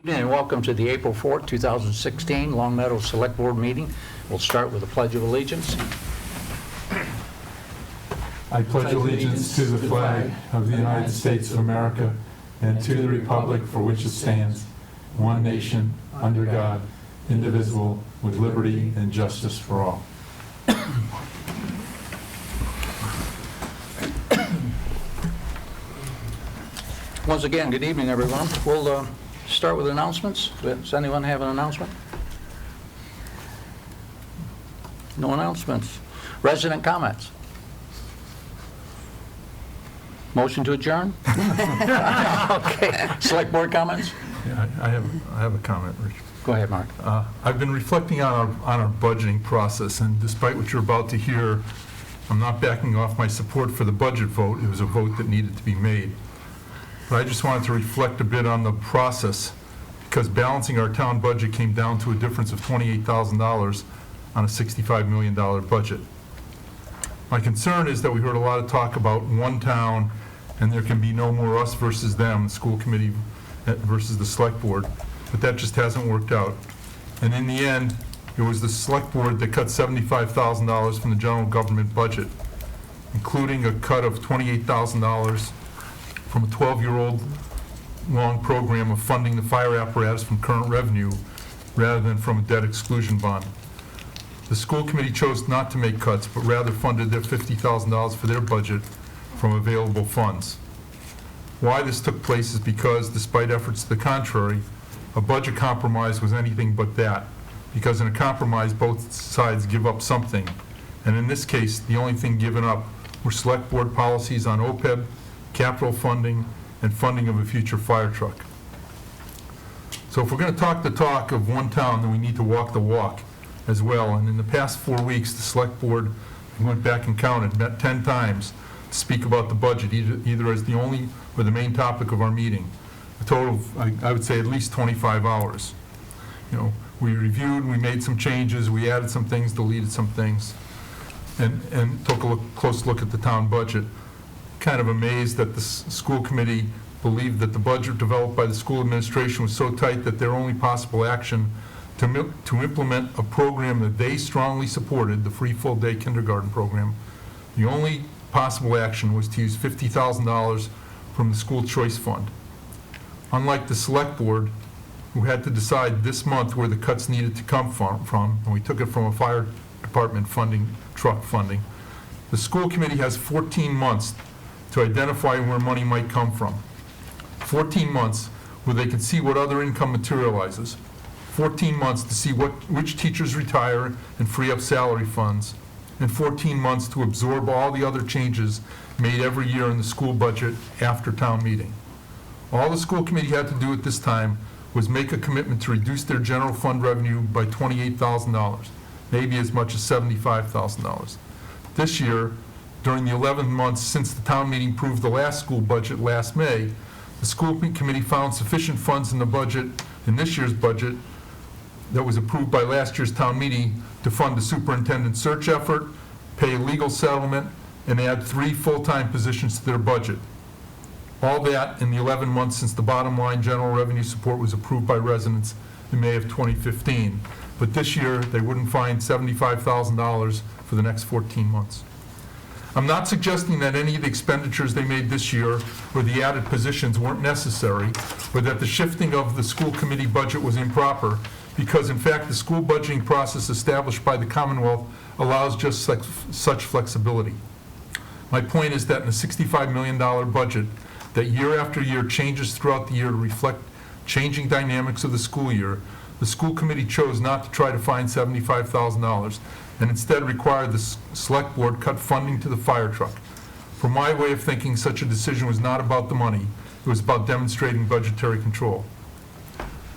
And welcome to the April 4th, 2016 Long Meadow Select Board meeting. We'll start with the Pledge of Allegiance. I pledge allegiance to the flag of the United States of America and to the republic for which it stands, one nation, under God, indivisible, with liberty and justice for all. Once again, good evening, everyone. We'll start with announcements. Does anyone have an announcement? No announcements. Resident comments? Motion to adjourn? Okay. Select board comments? Yeah, I have a comment, Rich. Go ahead, Mark. I've been reflecting on our budgeting process, and despite what you're about to hear, I'm not backing off my support for the budget vote. It was a vote that needed to be made. But I just wanted to reflect a bit on the process, because balancing our town budget came down to a difference of $28,000 on a $65 million budget. My concern is that we heard a lot of talk about one town, and there can be no more us versus them, the school committee versus the select board, but that just hasn't worked out. And in the end, it was the select board that cut $75,000 from the general government budget, including a cut of $28,000 from a 12-year-old long program of funding the fire apparatus from current revenue rather than from a debt exclusion bond. The school committee chose not to make cuts, but rather funded their $50,000 for their budget from available funds. Why this took place is because, despite efforts to the contrary, a budget compromise was anything but that, because in a compromise, both sides give up something. And in this case, the only thing given up were select board policies on OPEB, capital funding, and funding of a future fire truck. So if we're going to talk the talk of one town, then we need to walk the walk as well. And in the past 4 weeks, the select board, we went back and counted, met 10 times to speak about the budget, either as the only or the main topic of our meeting. A total of, I would say, at least 25 hours. You know, we reviewed, we made some changes, we added some things, deleted some things, and took a close look at the town budget. Kind of amazed that the school committee believed that the budget developed by the school administration was so tight that their only possible action to implement a program that they strongly supported, the free full-day kindergarten program, the only possible action was to use $50,000 from the school choice fund. Unlike the select board, who had to decide this month where the cuts needed to come from, and we took it from a fire department funding, truck funding, the school committee has 14 months to identify where money might come from. 14 months where they can see what other income materializes. 14 months to see which teachers retire and free up salary funds. And 14 months to absorb all the other changes made every year in the school budget after town meeting. All the school committee had to do at this time was make a commitment to reduce their general fund revenue by $28,000, maybe as much as $75,000. This year, during the 11 months since the town meeting approved the last school budget last May, the school committee found sufficient funds in the budget, in this year's budget, that was approved by last year's town meeting to fund the superintendent's search effort, pay a legal settlement, and add 3 full-time positions to their budget. All that in the 11 months since the bottom line general revenue support was approved by residents in May of 2015. But this year, they wouldn't find $75,000 for the next 14 months. I'm not suggesting that any of the expenditures they made this year or the added positions weren't necessary, or that the shifting of the school committee budget was improper, because in fact the school budgeting process established by the Commonwealth allows just such flexibility. My point is that in a $65 million budget that year after year changes throughout the year to reflect changing dynamics of the school year, the school committee chose not to try to find $75,000 and instead required the select board cut funding to the fire truck. From my way of thinking, such a decision was not about the money, it was about demonstrating budgetary control.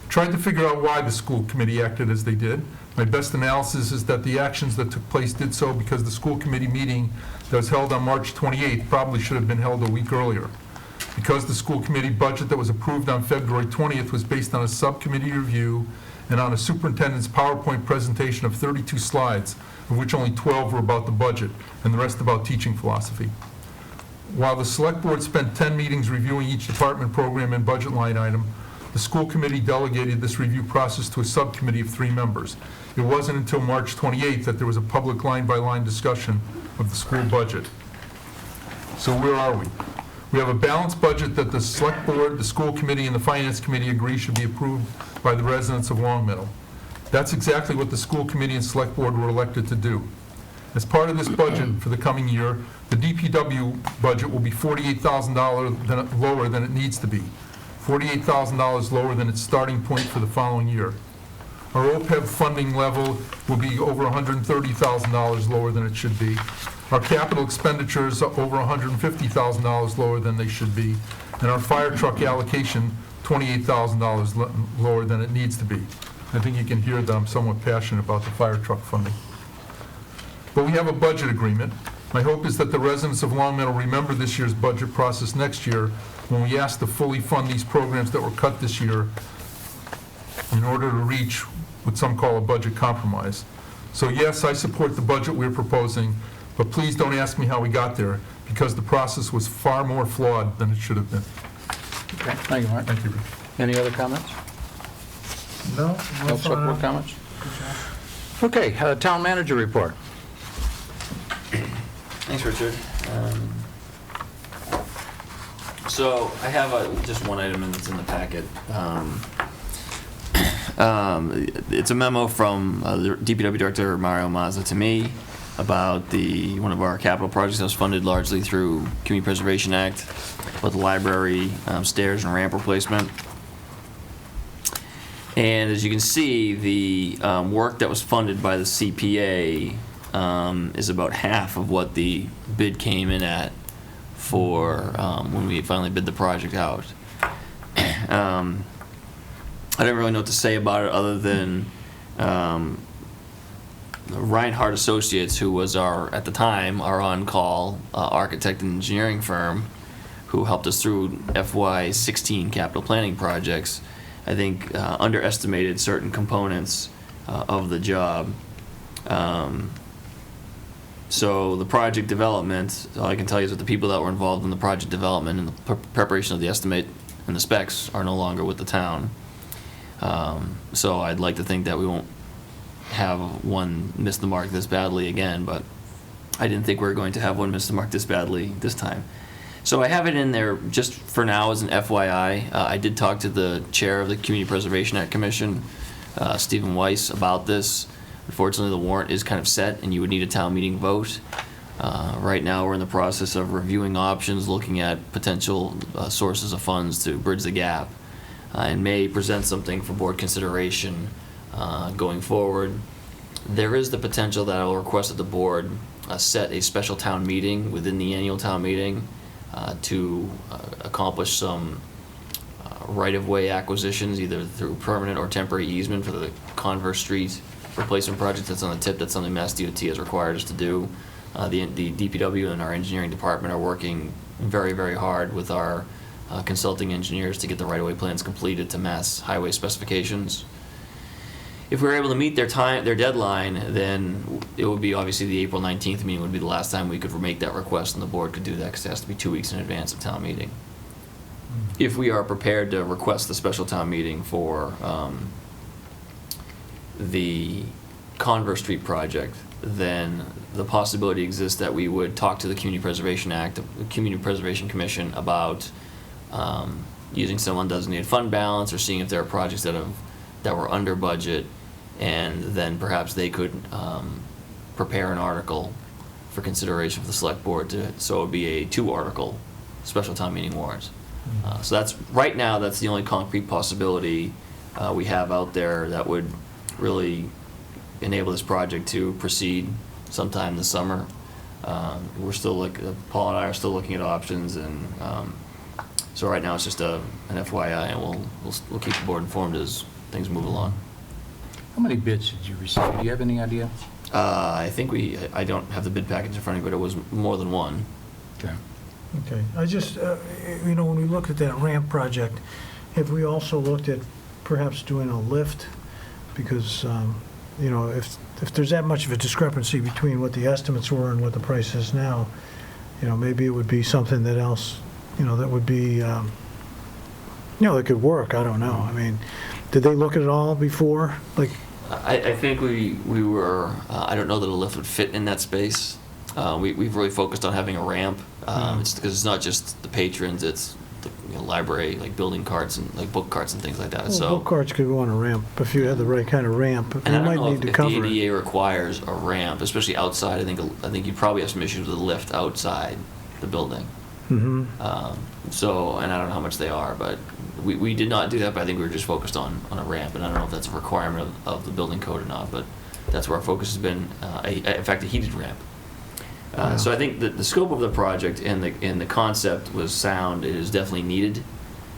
Tried to figure out why the school committee acted as they did. My best analysis is that the actions that took place did so because the school committee meeting that was held on March 28th probably should have been held a week earlier. Because the school committee budget that was approved on February 20th was based on a subcommittee review and on a superintendent's PowerPoint presentation of 32 slides, of which only 12 were about the budget and the rest about teaching philosophy. While the select board spent 10 meetings reviewing each department program and budget line item, the school committee delegated this review process to a subcommittee of 3 members. It wasn't until March 28th that there was a public line-by-line discussion of the school budget. So where are we? We have a balanced budget that the select board, the school committee, and the finance committee agree should be approved by the residents of Long Meadow. That's exactly what the school committee and select board were elected to do. As part of this budget for the coming year, the DPW budget will be $48,000 lower than it needs to be, $48,000 lower than its starting point for the following year. Our OPEB funding level will be over $130,000 lower than it should be. Our capital expenditures are over $150,000 lower than they should be, and our fire truck allocation, $28,000 lower than it needs to be. I think you can hear that I'm somewhat passionate about the fire truck funding. But we have a budget agreement. My hope is that the residents of Long Meadow remember this year's budget process next year when we ask to fully fund these programs that were cut this year in order to reach what some call a budget compromise. So yes, I support the budget we're proposing, but please don't ask me how we got there, because the process was far more flawed than it should have been. Okay, thank you, Mark. Thank you, Rick. Any other comments? No? No select board comments? Okay, town manager report. Thanks, Richard. So I have just one item that's in the packet. It's a memo from the DPW Director Mario Mazza to me about one of our capital projects that was funded largely through Community Preservation Act, with the library stairs and ramp replacement. And as you can see, the work that was funded by the CPA is about half of what the bid came in at for when we finally bid the project out. I don't really know what to say about it other than Reinhardt Associates, who was at the time, our on-call architect and engineering firm, who helped us through FY16 capital planning projects, I think underestimated certain components of the job. So the project development, all I can tell you is that the people that were involved in the project development and the preparation of the estimate and the specs are no longer with the town. So I'd like to think that we won't have one miss the mark this badly again, but I didn't think we were going to have one miss the mark this badly this time. So I have it in there just for now as an FYI. I did talk to the chair of the Community Preservation Act Commission, Stephen Weiss, about this. Unfortunately, the warrant is kind of set, and you would need a town meeting vote. Right now, we're in the process of reviewing options, looking at potential sources of funds to bridge the gap, and may present something for board consideration going forward. There is the potential that I will request that the board set a special town meeting within the annual town meeting to accomplish some right-of-way acquisitions, either through permanent or temporary easement for the Converse Street replacement project that's on the tip. That's something Mass DOT has required us to do. The DPW and our engineering department are working very, very hard with our consulting engineers to get the right-of-way plans completed to Mass highway specifications. If we were able to meet their deadline, then it would be obviously the April 19th meeting would be the last time we could make that request, and the board could do that because it has to be 2 weeks in advance of town meeting. If we are prepared to request the special town meeting for the Converse Street project, then the possibility exists that we would talk to the Community Preservation Act, the Community Preservation Commission, about using some undesignated fund balance or seeing if there are projects that were under budget, and then perhaps they could prepare an article for consideration for the select board so it would be a 2-article special town meeting warrant. So that's right now, that's the only concrete possibility we have out there that would really enable this project to proceed sometime this summer. We're still Paul and I are still looking at options, and so right now it's just an FYI, and we'll keep the board informed as things move along. How many bids did you receive? Do you have any idea? I think I don't have the bid package in front of me, but it was more than one. Okay. Okay, I just, when we look at that ramp project, have we also looked at perhaps doing a lift? Because, if there's that much of a discrepancy between what the estimates were and what the price is now, maybe it would be something that else, that would be It could work, I don't know. I mean, did they look at it all before? Like, I think we were, I don't know that a lift would fit in that space. We've really focused on having a ramp. It's because it's not just the patrons, it's the library, like building carts and like book carts and things like that. So book carts could go on a ramp if you had the right kind of ramp. and You I might don't know need to if cover the it. ADA requires a ramp, especially outside. I think you'd probably have some issues with the lift outside the building. Mhm. So, and I don't know how much they are, but we did not do that, but I think we were just focused on a ramp, and I don't know if that's a requirement of the building code or not, but that's where our focus has been, in fact, a heated ramp. So I think that the scope of the project and the concept was sound. It is definitely needed.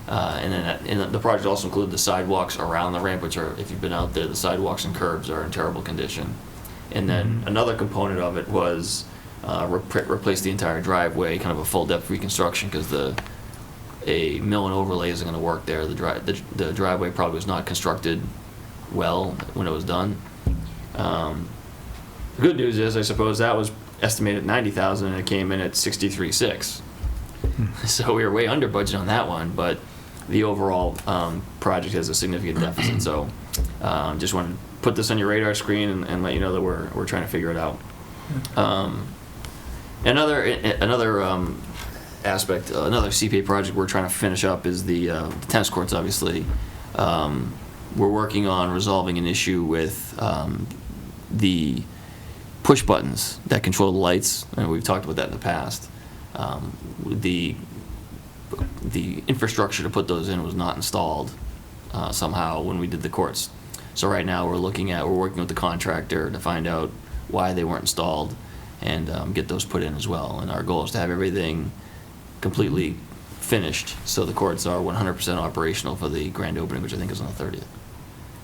And the project also included the sidewalks around the ramp, which are, if you've been out there, the sidewalks and curbs are in terrible condition. And then another component of it was replace the entire driveway, kind of a full depth reconstruction, because a mill and overlay isn't going to work there. The driveway probably was not constructed well when it was done. The good news is, I suppose, that was estimated at $90,000 and it came in at $63,600. So we were way under budget on that one, but the overall project has a significant deficit. So just wanted to put this on your radar screen and let you know that we're trying to figure it out. Another aspect, another CPA project we're trying to finish up is the tennis courts. Obviously, we're working on resolving an issue with the push buttons that control the lights, and we've talked about that in the past. The infrastructure to put those in was not installed somehow when we did the courts. So right now we're working with the contractor to find out why they weren't installed and get those put in as well. And our goal is to have everything completely finished so the courts are 100% operational for the grand opening, which I think is on the 30th.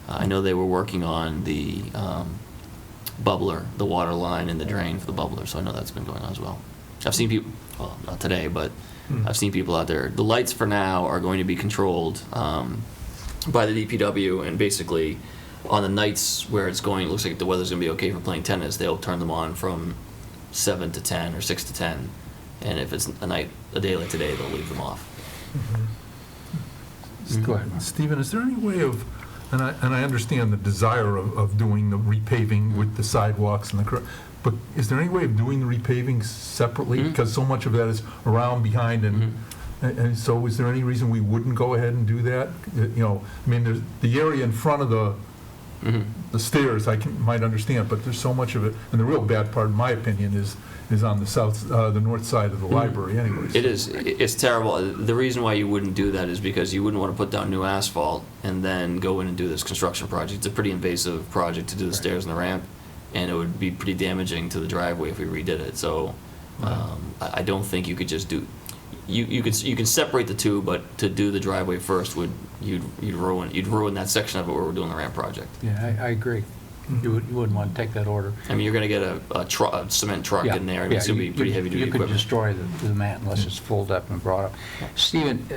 I know they were working on the bubbler, the water line and the drain for the bubbler, so I know that's been going on as well. I've seen people, well, not today, but I've seen people out there. The lights for now are going to be controlled by the DPW, and basically on the nights where it looks like the weather's going to be okay for playing tennis, they'll turn them on from 7 to 10 or 6 to 10, and if it's a day like today, they'll leave them off. Go ahead. Stephen, is there any way of, and I understand the desire of doing the repaving with the sidewalks and but is there any way of doing the repaving separately? Because so much of that is around, behind, and so is there any reason we wouldn't go ahead and do that? I mean, there's the area in front of the stairs, might understand, but there's so much of it, and the real bad part, in my opinion, is on the north side of the library anyways. It's terrible. The reason why you wouldn't do that is because you wouldn't want to put down new asphalt and then go in and do this construction project. It's a pretty invasive project to do the stairs and the ramp, and it would be pretty damaging to the driveway if we redid it. So I don't think you could just do. You can separate the two, but to do the driveway first you'd ruin that section of it where we're doing the ramp project. Yeah, I agree. You wouldn't want to take that order. I mean, you're going to get a cement truck in there, and it's going to be pretty heavy duty equipment. You could destroy the mat unless it's pulled up and brought up. Stephen,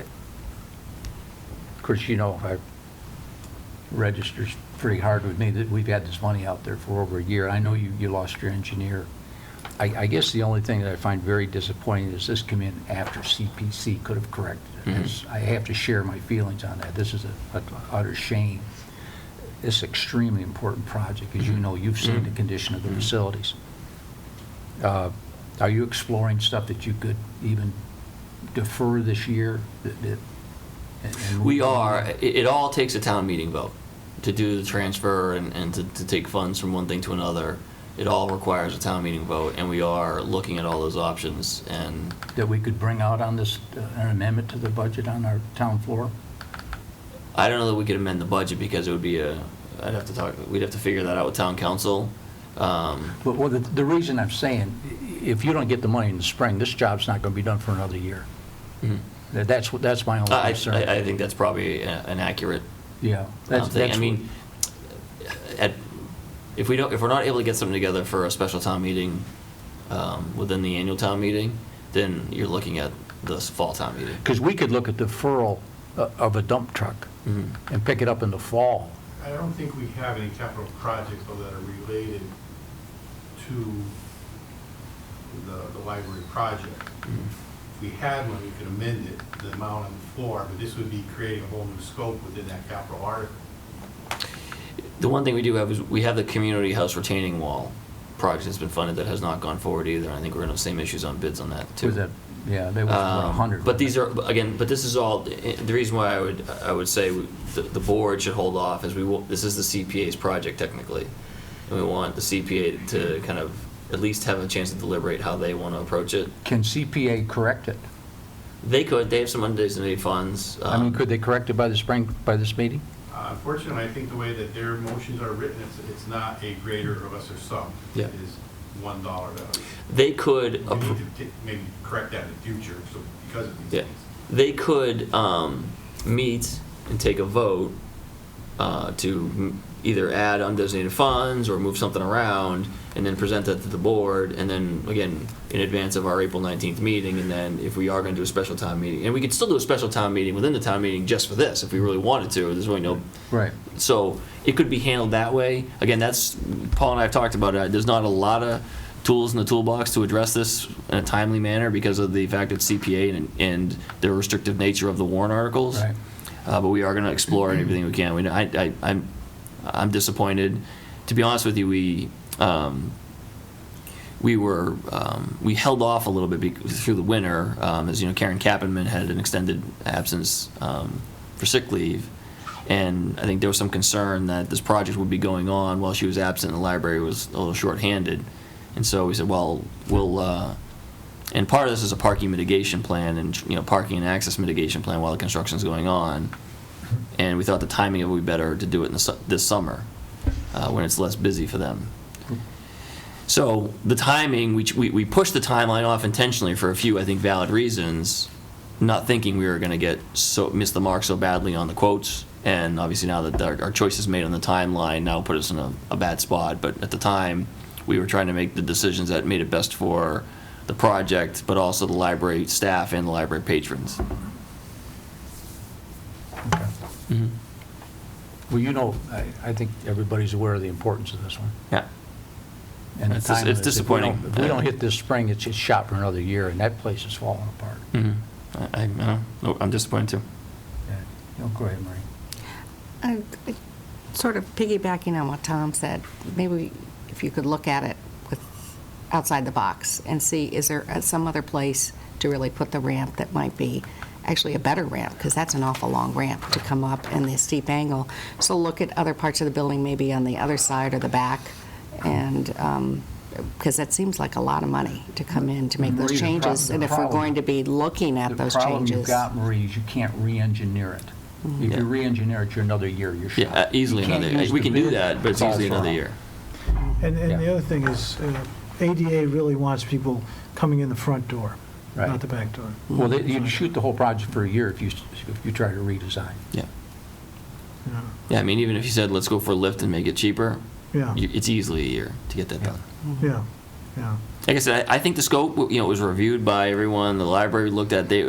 of course, I registers pretty hard with me that we've had this money out there for over a year. I know you lost your engineer. I guess the only thing that I find very disappointing is this came in after CPC could have corrected it. I have to share my feelings on that. This is an utter shame. This is an extremely important project. As you know, you've seen the condition of the facilities. Are you exploring stuff that you could even defer this year? We are. It all takes a town meeting vote to do the transfer and to take funds from one thing to another. It all requires a town meeting vote, and we are looking at all those options. And that we could bring out on this an amendment to the budget on our town floor? I don't know that we could amend the budget because it would be we'd have to figure that out with town council. Well, the reason I'm saying, if you don't get the money in the spring, this job's not going to be done for another year. That's my only concern. I think that's probably an accurate thing. I mean, if we're not able to get something together for a special town meeting within the annual town meeting, then you're looking at the fall town meeting. Because we could look at the deferral of a dump truck and pick it up in the fall. I don't think we have any capital projects though that are related to the library project we had one, we could amend it, the amount on the floor, but this would be creating a whole new scope within that capital article. The one thing we do have is we have the community house retaining wall project that's been funded that has not gone forward either. And I think we're going to have the same issues on bids on that too. Was that, yeah, they was about 100. But these are, again, but this is all, the reason why I would say the board should hold off is this is the CPA's project technically. And we want the CPA to kind of at least have a chance to deliberate how they want to approach it. Can CPA correct it? They could, they have some undesignated funds. I mean, could they correct it by the spring, by this meeting? Unfortunately, I think the way that their motions are written, it's not a greater of us or sum. Yeah. It is $1 value. They could, We need to maybe correct that in the future, so because of these yeah, things. they could meet and take a vote to either add undesignated funds or move something around, and then present that to the board, and then, again, in advance of our April 19th meeting, and then if we are going to do a special town meeting, and we could still do a special town meeting within the town meeting just for this, if we really wanted to, there's really no... Right. So it could be handled that way. Again, that's, Paul and I have talked about it, there's not a lot of tools in the toolbox to address this in a timely manner because of the fact it's CPA and the restrictive nature of the warrant articles. Right. But we are going to explore everything we can. I'm disappointed. To be honest with you, we held off a little bit through the winter, as you know, Karen Kappenman had an extended absence for sick leave, and I think there was some concern that this project would be going on while she was absent and the library was a little short-handed, and so we said, well, we'll. And part of this is a parking mitigation plan, and parking and access mitigation plan while the construction's going on. And we thought the timing of it would be better to do it in this summer, when it's less busy for them. So the timing, we pushed the timeline off intentionally for a few, I think, valid reasons, not thinking we were going to miss the mark so badly on the quotes. And obviously now that our choices made on the timeline now put us in a bad spot. But at the time, we were trying to make the decisions that made it best for the project, but also the library staff and the library patrons. Okay. Mm-hmm. Well, I think everybody's aware of the importance of this one. Yeah. And the It's time limits. disappointing. If we don't hit this spring, it's shot for another year, and that place is falling apart. Mm-hmm. I'm disappointed too. Yeah. Go ahead, Marie. Sort of piggybacking on what Tom said, maybe if you could look at it outside the box and see, is there some other place to really put the ramp that might be actually a better ramp, because that's an awful long ramp to come up and the steep angle. So look at other parts of the building, maybe on the other side or the back, and because that seems like a lot of money to come in to make Marie, those changes. And if we're going to be looking at those The problem you've changes. got, Marie, is you can't re-engineer it. If Yeah. you re-engineer it, you're another year, you're shot. Yeah, easily You can't another. use We the can do bid, that, but it's falls easily another wrong. year. And Yeah. the other thing is, ADA really wants people coming in the front door, Right. not the back door. Well, you'd shoot the whole project for a year if you try to redesign. Yeah. Yeah. Yeah, I mean, even if you said, let's go for a lift and make it cheaper, Yeah, it's easily a year to get that Yeah. done. yeah, yeah. Like I said, I think the scope, was reviewed by everyone. The library looked at, they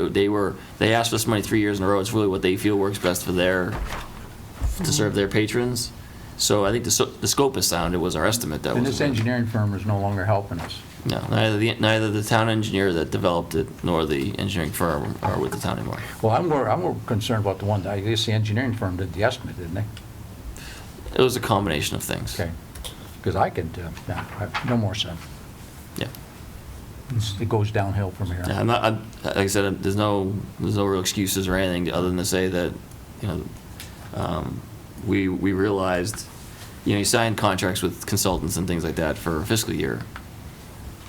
asked for this money 3 years in a row. It's really what they feel works best for to serve their patrons. So I think the scope is sound. It was our estimate that And was. this engineering firm is no longer helping us. No, neither the town engineer that developed it nor the engineering firm are with the town anymore. Well, I'm more concerned about the one, I guess the engineering firm did the estimate, didn't they? It was a combination of things. Okay. Because I could, no more sense. Yeah. It goes downhill from here. Yeah, like I said, there's no real excuses or anything other than to say that, we realized, you signed contracts with consultants and things like that for a fiscal year,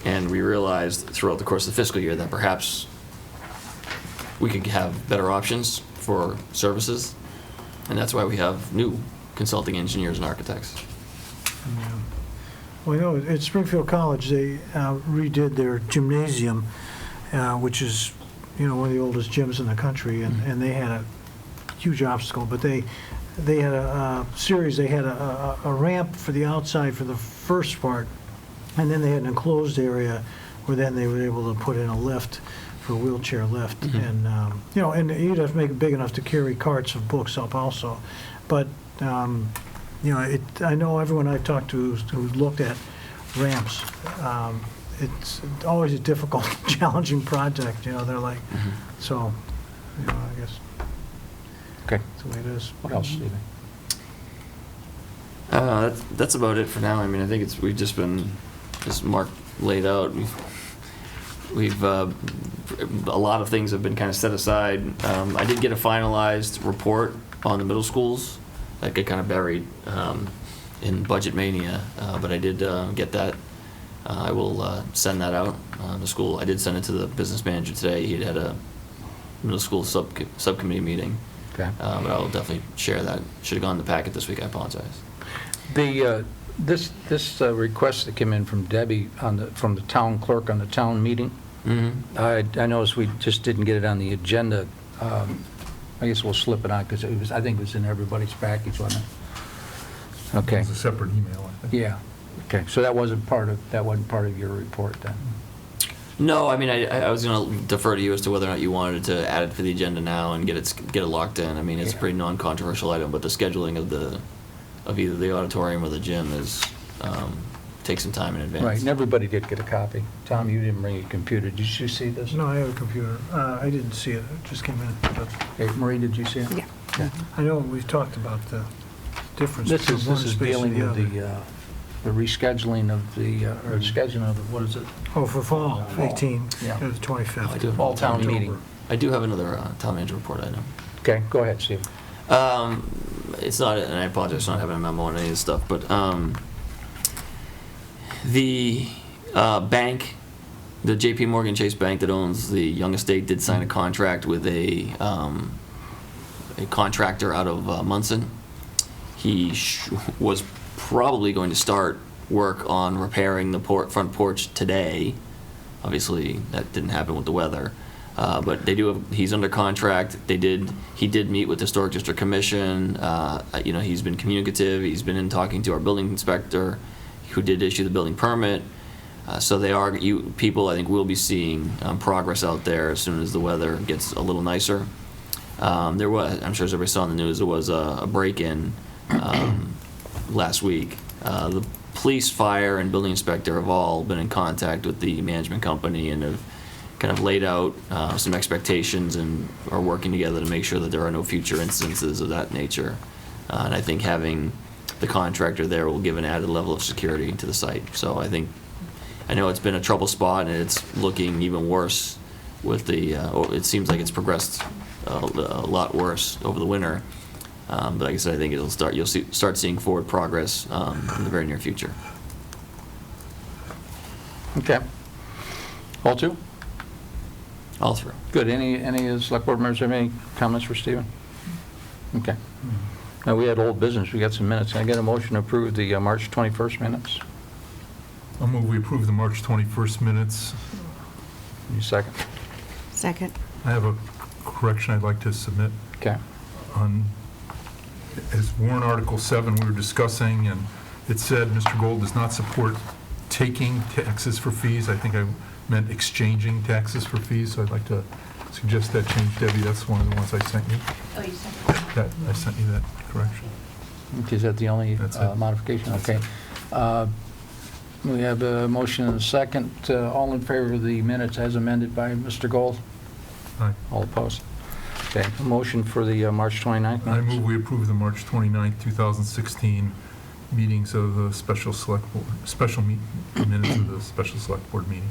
and we realized throughout the course of the fiscal year that perhaps we could have better options for services, and that's why we have new consulting engineers and architects. Yeah. Well, at Springfield College, they redid their gymnasium, which is, one of the oldest gyms in the country, and they had a huge obstacle, but they had a series, they had a ramp for the outside for the first part, and then they had an enclosed area where then they were able to put in a lift for a wheelchair lift. Mm-hmm. And, and you'd have to make it big enough to carry carts of books up also. But, I know everyone I've talked to who's looked at ramps, it's always a difficult, challenging project, you know, they're like, so, you know, I guess Okay. that's the way it is. What else, Stephen? That's about it for now. I mean, I think we've just been, as Mark laid out, we've a lot of things have been kind of set aside. I did get a finalized report on the middle schools that got kind of buried in budget mania, but I did get that. I will send that out. The school, I did send it to the business manager today. He had a middle school subcommittee meeting. Okay. But I'll definitely share that. Should have gone in the packet this week. I apologize. This request that came in from Debbie from the town clerk on the town meeting, I noticed we just didn't get it on the agenda. I guess we'll slip it on because I think it was in everybody's package, wasn't it? Okay. It was a separate email, I think. Yeah. Okay. So that wasn't part of your report then. No, I mean, I was going to defer to you as to whether or not you wanted to add it to the agenda now and get it locked in. I mean, it's a pretty non-controversial item, but the scheduling of either the auditorium or the gym takes some time in advance. Right. And everybody did get a copy. Tom, you didn't bring a computer. Did you see this? No, I have a computer. I didn't see it. It just came in. But Hey, Marie, did you see it? Yeah. Yeah. I know we've talked about the difference This between one is space and dealing the with other. the rescheduling of or scheduling of what is it? Oh, for fall 18, Yeah. the 25th. I do have Fall town meeting. I do have another town manager report item. Okay, go ahead, Steve. It's not, and I apologize for not having a memo on any of this stuff, but the bank, the J.P. Morgan Chase Bank that owns the Young Estate, did sign a contract with a contractor out of Munson. He was probably going to start work on repairing the front porch today. Obviously, that didn't happen with the weather. But they do have, he's under contract. He did meet with the Historic District Commission. You know, he's been communicative. He's been in talking to our building inspector, who did issue the building permit. So people, I think, will be seeing progress out there as soon as the weather gets a little nicer. I'm sure as everybody saw in the news, there was a break-in last week. The police, fire, and building inspector have all been in contact with the management company and have kind of laid out some expectations and are working together to make sure that there are no future instances of that nature. And I think having the contractor there will give an added level of security to the site. So I know it's been a trouble spot and it's looking even worse with it seems like it's progressed a lot worse over the winter. But like I said, I think you'll start seeing forward progress in the very near future. Okay. All two? All through. Good. Any of the select board members have any comments for Stephen? Okay. Now, we had old business. We got some minutes. Can I get a motion to approve the March 21st minutes? I'll move we approve the March 21st minutes. You second? Second. I have a correction I'd like to submit Okay. on, as warrant Article 7 we were discussing, and it said Mr. Gold does not support taking taxes for fees. I think I meant exchanging taxes for fees, so I'd like to suggest that change. Debbie, that's one of the ones I sent you. Oh, you sent it. That, I sent you that correction. Is that the only That's it. modification? That's Okay. it. We have a motion and a second. All in favor of the minutes as amended by Mr. Gold? Aye. All opposed? Okay. A motion for the March 29th I minutes? move we approve the March 29th, 2016 meetings of the special select board, minutes of the special select board meeting.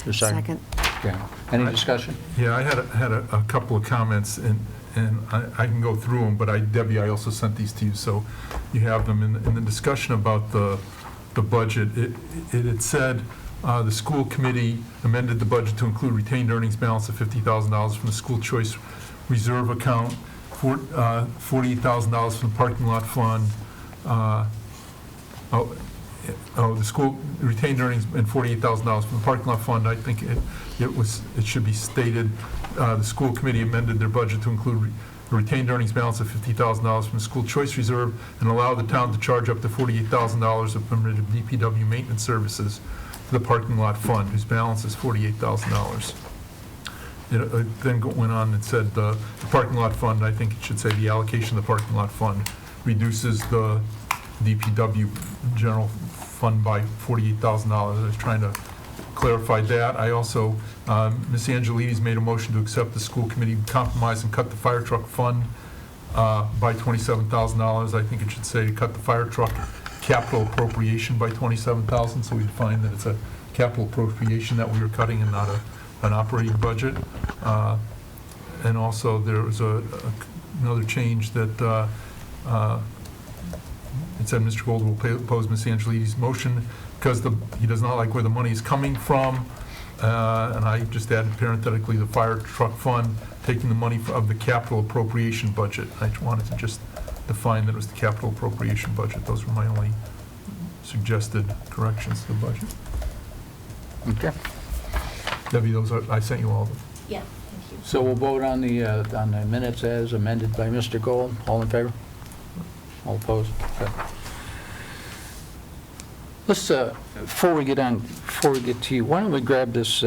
A Second. Okay. Any discussion? Yeah, I had a couple of comments, and I can go through them, but Debbie, I also sent these to you, so you have them. In the discussion about the budget, it had said the school committee amended the budget to include retained earnings balance of $50,000 from the school choice reserve account, $48,000 from the parking lot fund, the school retained earnings and $48,000 from the parking lot fund. I think it should be stated, the school committee amended their budget to include a retained earnings balance of $50,000 from the school choice reserve and allow the town to charge up to $48,000 of permitted DPW maintenance services to the parking lot fund, whose balance is $48,000. It then went on and said the parking lot fund, I think it should say the allocation of the parking lot fund reduces the DPW general fund by $48,000. I was trying to clarified that. I also, Ms. Angelides made a motion to accept the school committee compromise and cut the fire truck fund by $27,000. I think it should say cut the fire truck capital appropriation by $27,000, so we find that it's a capital appropriation that we were cutting and not an operating budget. And also, there was another change that it said Mr. Gold will oppose Ms. Angelides' motion because he does not like where the money is coming from. And I just added parenthetically the fire truck fund, taking the money of the capital appropriation budget. I wanted to just define that it was the capital appropriation budget. Those were my only suggested corrections to the budget. Okay. Debbie, I sent you all of them. Yeah, thank you. So we'll vote on the minutes as amended by Mr. Gold. All in favor? All opposed? Okay. Let's, before we get to you, why don't we grab this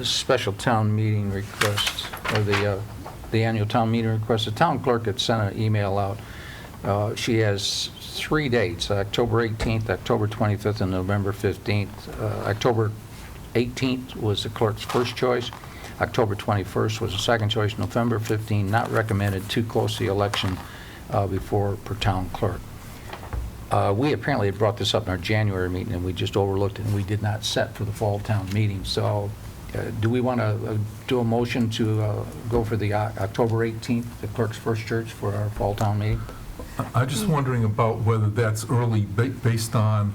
special town meeting request, or the annual town meeting request. The town clerk had sent an email out. She has 3 dates, October 18th, October 25th, and November 15th. October 18th was the clerk's first choice. October 21st was the second choice. November 15th, not recommended, too close to the election before per town clerk. We apparently had brought this up in our January meeting, and we just overlooked it, and we did not set for the fall town meeting. So do we want to do a motion to go for the October 18th, the clerk's first church, for our fall town meeting? I'm just wondering about whether that's early based on,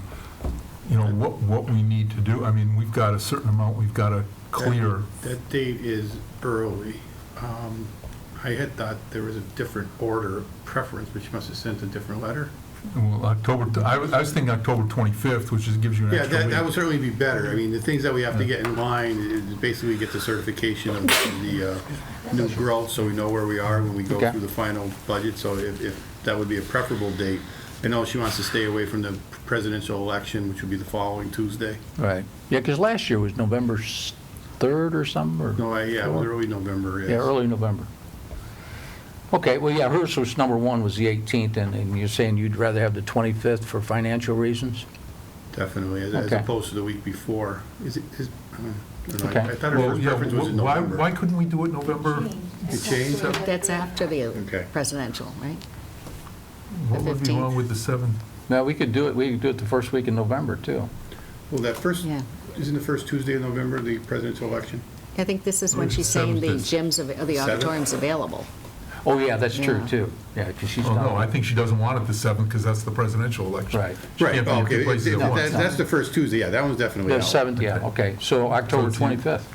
what we need to do. I mean, we've got a certain amount we've got to clear. That date is early. I had thought there was a different order of preference, but you must have sent a different letter. Well, I was thinking October 25th, which just gives you an Yeah, extra week. that would certainly be better. I mean, the things that we have to get in line is basically get the certification of the new growth, so we know where we are when we go Okay. through the final budget. So if that would be a preferable date. I know she wants to stay away from the presidential election, which would be the following Tuesday. Right. Yeah, because last year was November 3rd or something, or? No, yeah, it was early November. Yes. Yeah, early November. Okay, well, yeah, hers was number one was the 18th, and you're saying you'd rather have the 25th for financial reasons? Definitely, as Okay. opposed to the week before. I don't know. Okay. I thought her Well, first yeah, preference was in November. why couldn't we do it November? It changed? That's after the Okay. presidential, right? What would be 15th. wrong with the 7th? No, we could do it the first week in November, too. Well, that first, Yeah. isn't the first Tuesday of November the presidential election? I think this is when Or she's saying the 7th. gyms, the auditorium's available. Oh, yeah, that's true, Yeah. too. Yeah, because she's Oh, done. no, I think she doesn't want it the 7th because that's the presidential election. Right. She Right, can't be in two okay, places at once. that's the first Tuesday, yeah, that one's definitely The out. 7th, yeah, okay. So October So it's- 25th.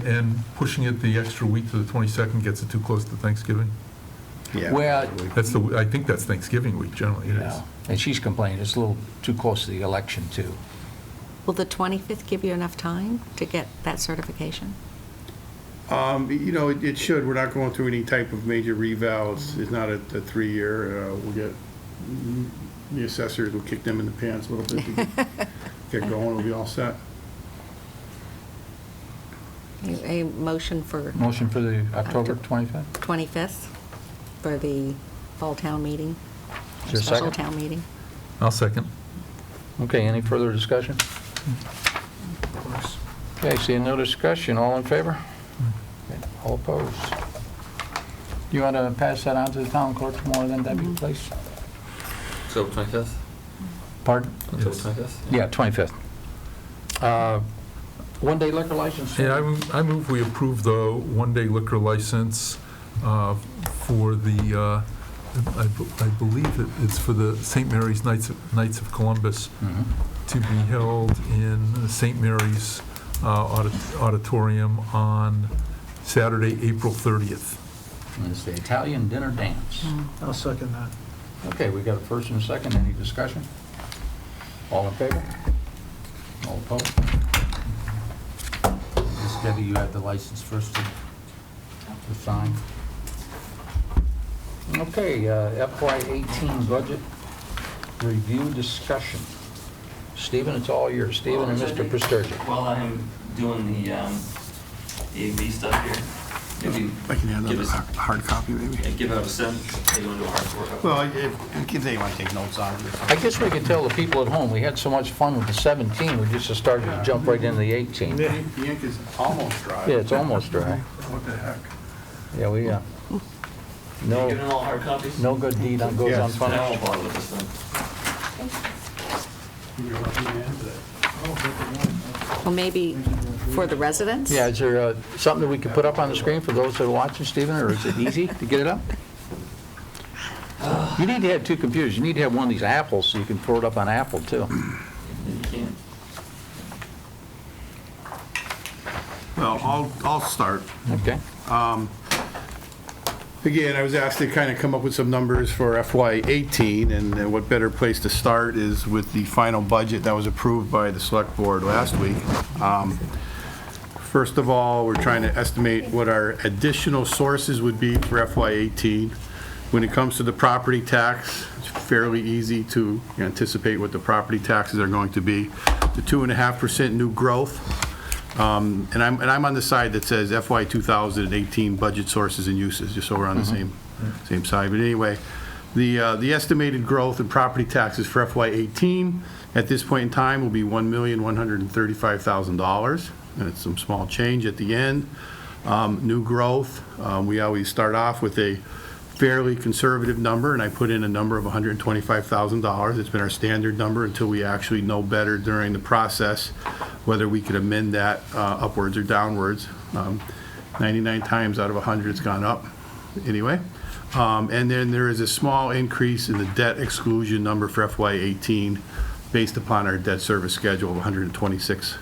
And pushing it the extra week to the 22nd gets it too close to Thanksgiving? Yeah. Well, I think that's Thanksgiving week, generally, it is. yeah. And she's complaining it's a little too close to the election, too. Will the 25th give you enough time to get that certification? It should, we're not going through any type of major reval, it's not a 3-year, we'll get, the assessors will kick them in the pants a little bit to get going, we'll be all set. A motion for Motion for the October 25th? 25th for the fall town meeting? Is there a Special second? town meeting? I'll second. Okay, any further discussion? Okay, seeing no discussion, all in favor? Okay, all opposed? You want to pass that on to the town clerk tomorrow then, Debbie, please? October 25th? Pardon? October Yes. 25th? Yeah, 25th. One-day liquor license? Yeah, I move we approve the one-day liquor license for the, I believe it's for the St. Mary's Knights of Columbus Mhm. to be held in St. Mary's Auditorium on Saturday, April 30th. And it's the Italian dinner dance. I'll second that. Okay, we got a first and a second, any discussion? All in favor? All opposed? Ms. Debbie, you have the license first to sign. Okay, FY18 budget review discussion. Stephen, it's all yours. Stephen and Mr. Pristurgic. While I'm doing the AV stuff here, Maybe I can have give another us, hard copy, maybe. yeah, give out a cent, you want to do a hard copy? Well, in case they want to take notes on it. I guess we could tell the people at home, we had so much fun with the 17, we just started to jump right into the 18. The ink is almost dry. Yeah, it's almost dry. What the heck? Yeah, we, You giving all hard copies? no good deed goes Yes. I unpunished. won't bother with this then. You're lucky man today. Well, maybe for the residents? Yeah, is there something that we could put up on the screen for those that are watching, Stephen, or is it easy to get it up? You need to have two computers. You need to have one of these Apples so you can throw it up on Apple, too. You can't. Well, I'll start. Okay? Again, I was asked to kind of come up with some numbers for FY18, and what better place to start is with the final budget that was approved by the Select Board last week. First of all, we're trying to estimate what our additional sources would be for FY18. When it comes to the property tax, it's fairly easy to anticipate what the property taxes are going to be. The 2.5% new growth. And I'm on the side that says FY 2018 budget sources and uses, just so we're on the same side. But anyway, the estimated growth in property taxes for FY 18 at this point in time will be $1,135,000, and it's some small change at the end. New growth, we always start off with a fairly conservative number, and I put in a number of $125,000. It's been our standard number until we actually know better during the process whether we could amend that upwards or downwards. 99 times out of 100 it's gone up anyway. And then there is a small increase in the debt exclusion number for FY18 based upon our debt service schedule of $126.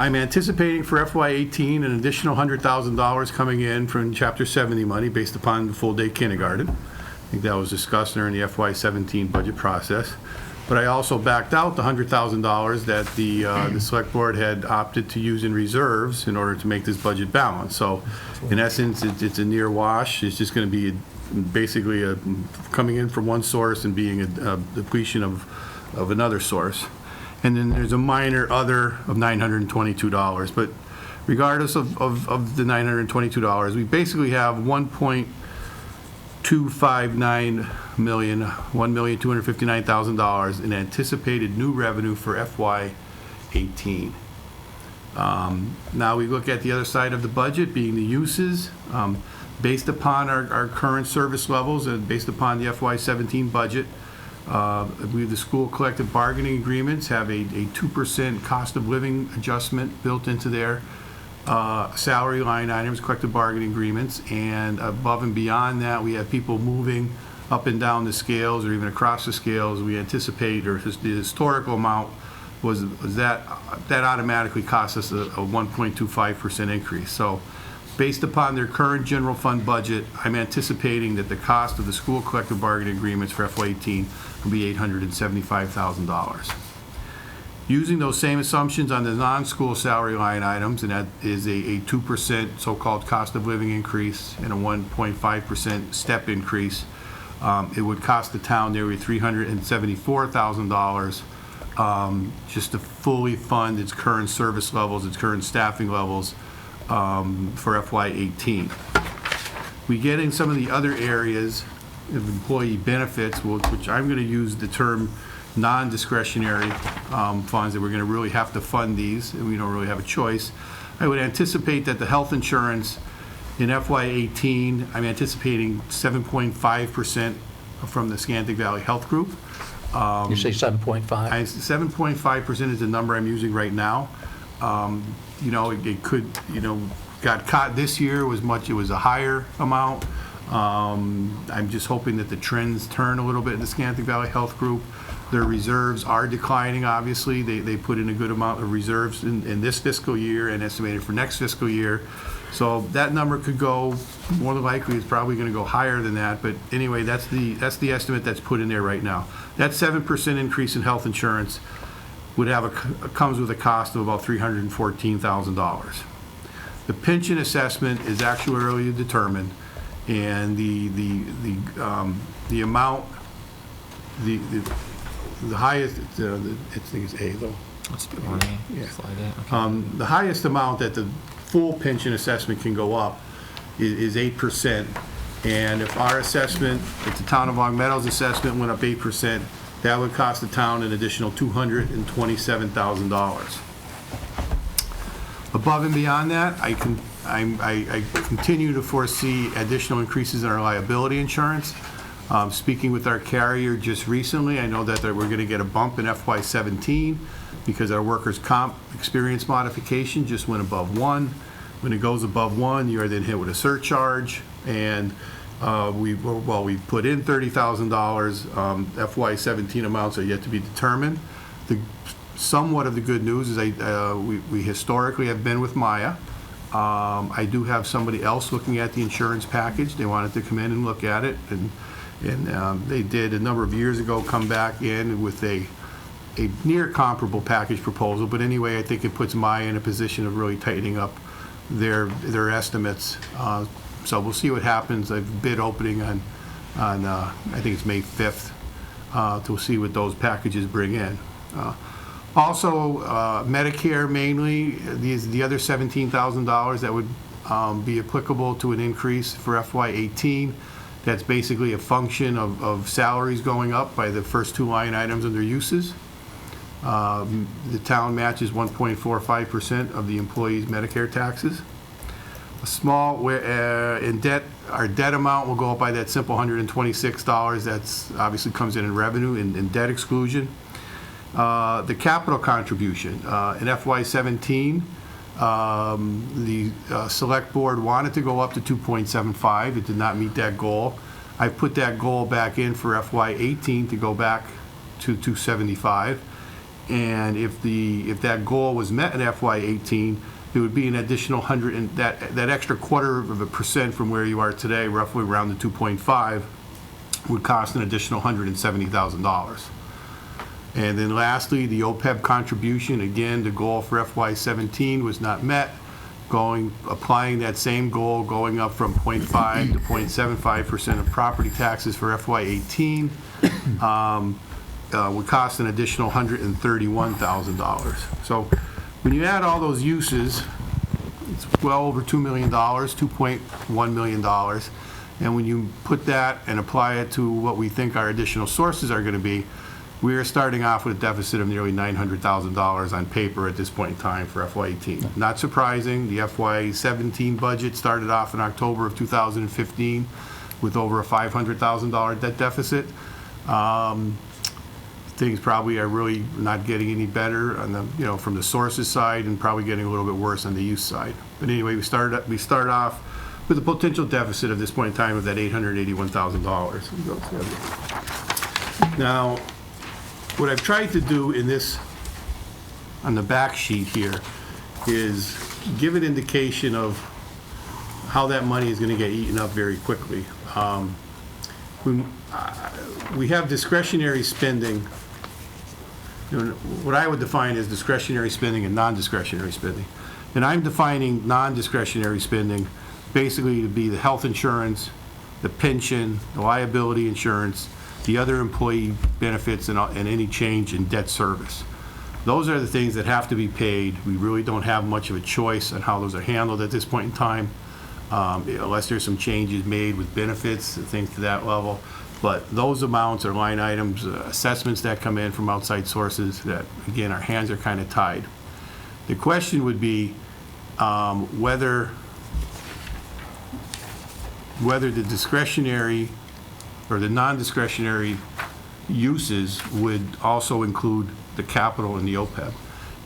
I'm anticipating for FY18 an additional $100,000 coming in from Chapter 70 money based upon the full-day kindergarten. I think that was discussed during the FY17 budget process. But I also backed out the $100,000 that the Select Board had opted to use in reserves in order to make this budget balance. So in essence, it's a near wash. It's just going to be basically coming in from one source and being a depletion of another source. And then there's a minor other of $922. But regardless of the $922, we basically have $1.259 million, $1,259,000 in anticipated new revenue for FY18. Now we look at the other side of the budget, being the uses. Based upon our current service levels and based upon the FY17 budget, I believe the school collective bargaining agreements have a 2% cost of living adjustment built into their salary line items, collective bargaining agreements, and above and beyond that, we have people moving up and down the scales or even across the scales. We anticipate, or the historical amount was that automatically costs us a 1.25% increase. So based upon their current general fund budget, I'm anticipating that the cost of the school collective bargaining agreements for FY18 will be $875,000. Using those same assumptions on the non-school salary line items, and that is a 2% so-called cost of living increase and a 1.5% step increase, it would cost the town nearly $374,000 just to fully fund its current service levels, its current staffing levels for FY18. We get in some of the other areas of employee benefits, which I'm going to use the term non-discretionary funds, that we're going to really have to fund these, and we don't really have a choice. I would anticipate that the health insurance in FY18, I'm anticipating 7.5% from the Scantic Valley Health Group. You say 7.5? 7.5% is the number I'm using right now. You know, it could, you know, got caught this year, it was a higher amount. I'm just hoping that the trends turn a little bit in the Scantic Valley Health Group. Their reserves are declining, obviously. They put in a good amount of reserves in this fiscal year and estimated for next fiscal year. So that number could go, more than likely, it's probably going to go higher than that. But anyway, that's the estimate that's put in there right now. That 7% increase in health insurance would comes with a cost of about $314,000. The pension assessment is actuarially determined, and the amount, the highest, I think it's A though. Let's do one. Yeah. Slide it. Okay. The highest amount that the full pension assessment can go up is 8%. And if our assessment, if the town of Long Meadow's assessment went up 8%, that would cost the town an additional $227,000. Above and beyond that, I continue to foresee additional increases in our liability insurance. Speaking with our carrier just recently, I know that we're going to get a bump in FY17 because our workers' comp experience modification just went above 1. When it goes above 1, you are then hit with a surcharge, and we put in $30,000. FY17 amounts are yet to be determined. Somewhat of the good news is we historically have been with Maya. I do have somebody else looking at the insurance package. They wanted to come in and look at it, and they did a number of years ago come back in with a near comparable package proposal. But anyway, I think it puts Maya in a position of really tightening up their estimates. So we'll see what happens. A bid opening on I think it's May 5th to see what those packages bring in. Also, Medicare mainly, the other $17,000 that would be applicable to an increase for FY18. That's basically a function of salaries going up by the first 2 line items under uses. The town matches 1.45% of the employees' Medicare taxes. A small, in debt, our debt amount will go up by that simple $126. That's obviously comes in revenue in debt exclusion. The capital contribution in FY17, the select board wanted to go up to 2.75. It did not meet that goal. I put that goal back in for FY18 to go back to 275. And if that goal was met in FY18, it would be an additional that extra 0.25% from where you are today, roughly around the 2.5, would cost an additional $170,000. And then lastly, the OPEB contribution, again, the goal for FY17 was not met. Applying that same goal, going up from 0.5 to 0.75% of property taxes for FY18 would cost an additional $131,000. So when you add all those uses, it's well over $2 million, $2.1 million. And when you put that and apply it to what we think our additional sources are going to be, we are starting off with a deficit of nearly $900,000 on paper at this point in time for FY18. Not surprising, the FY17 budget started off in October of 2015 with over a $500,000 debt deficit. Things probably are really not getting any better on the, from the sources side, and probably getting a little bit worse on the use side. But anyway, we start off with a potential deficit at this point in time of that $881,000. Now, what I've tried to do in this, on the back sheet here, is give an indication of how that money is going to get eaten up very quickly. We have discretionary spending. What I would define as discretionary spending and non-discretionary spending. And I'm defining non-discretionary spending basically to be the health insurance, the pension, the liability insurance, the other employee benefits, and any change in debt service. Those are the things that have to be paid. We really don't have much of a choice on how those are handled at this point in time, unless there's some changes made with benefits and things to that level. But those amounts are line items, assessments that come in from outside sources that, again, our hands are kind of tied. The question would be whether the discretionary or the non-discretionary uses would also include the capital and the OPEB.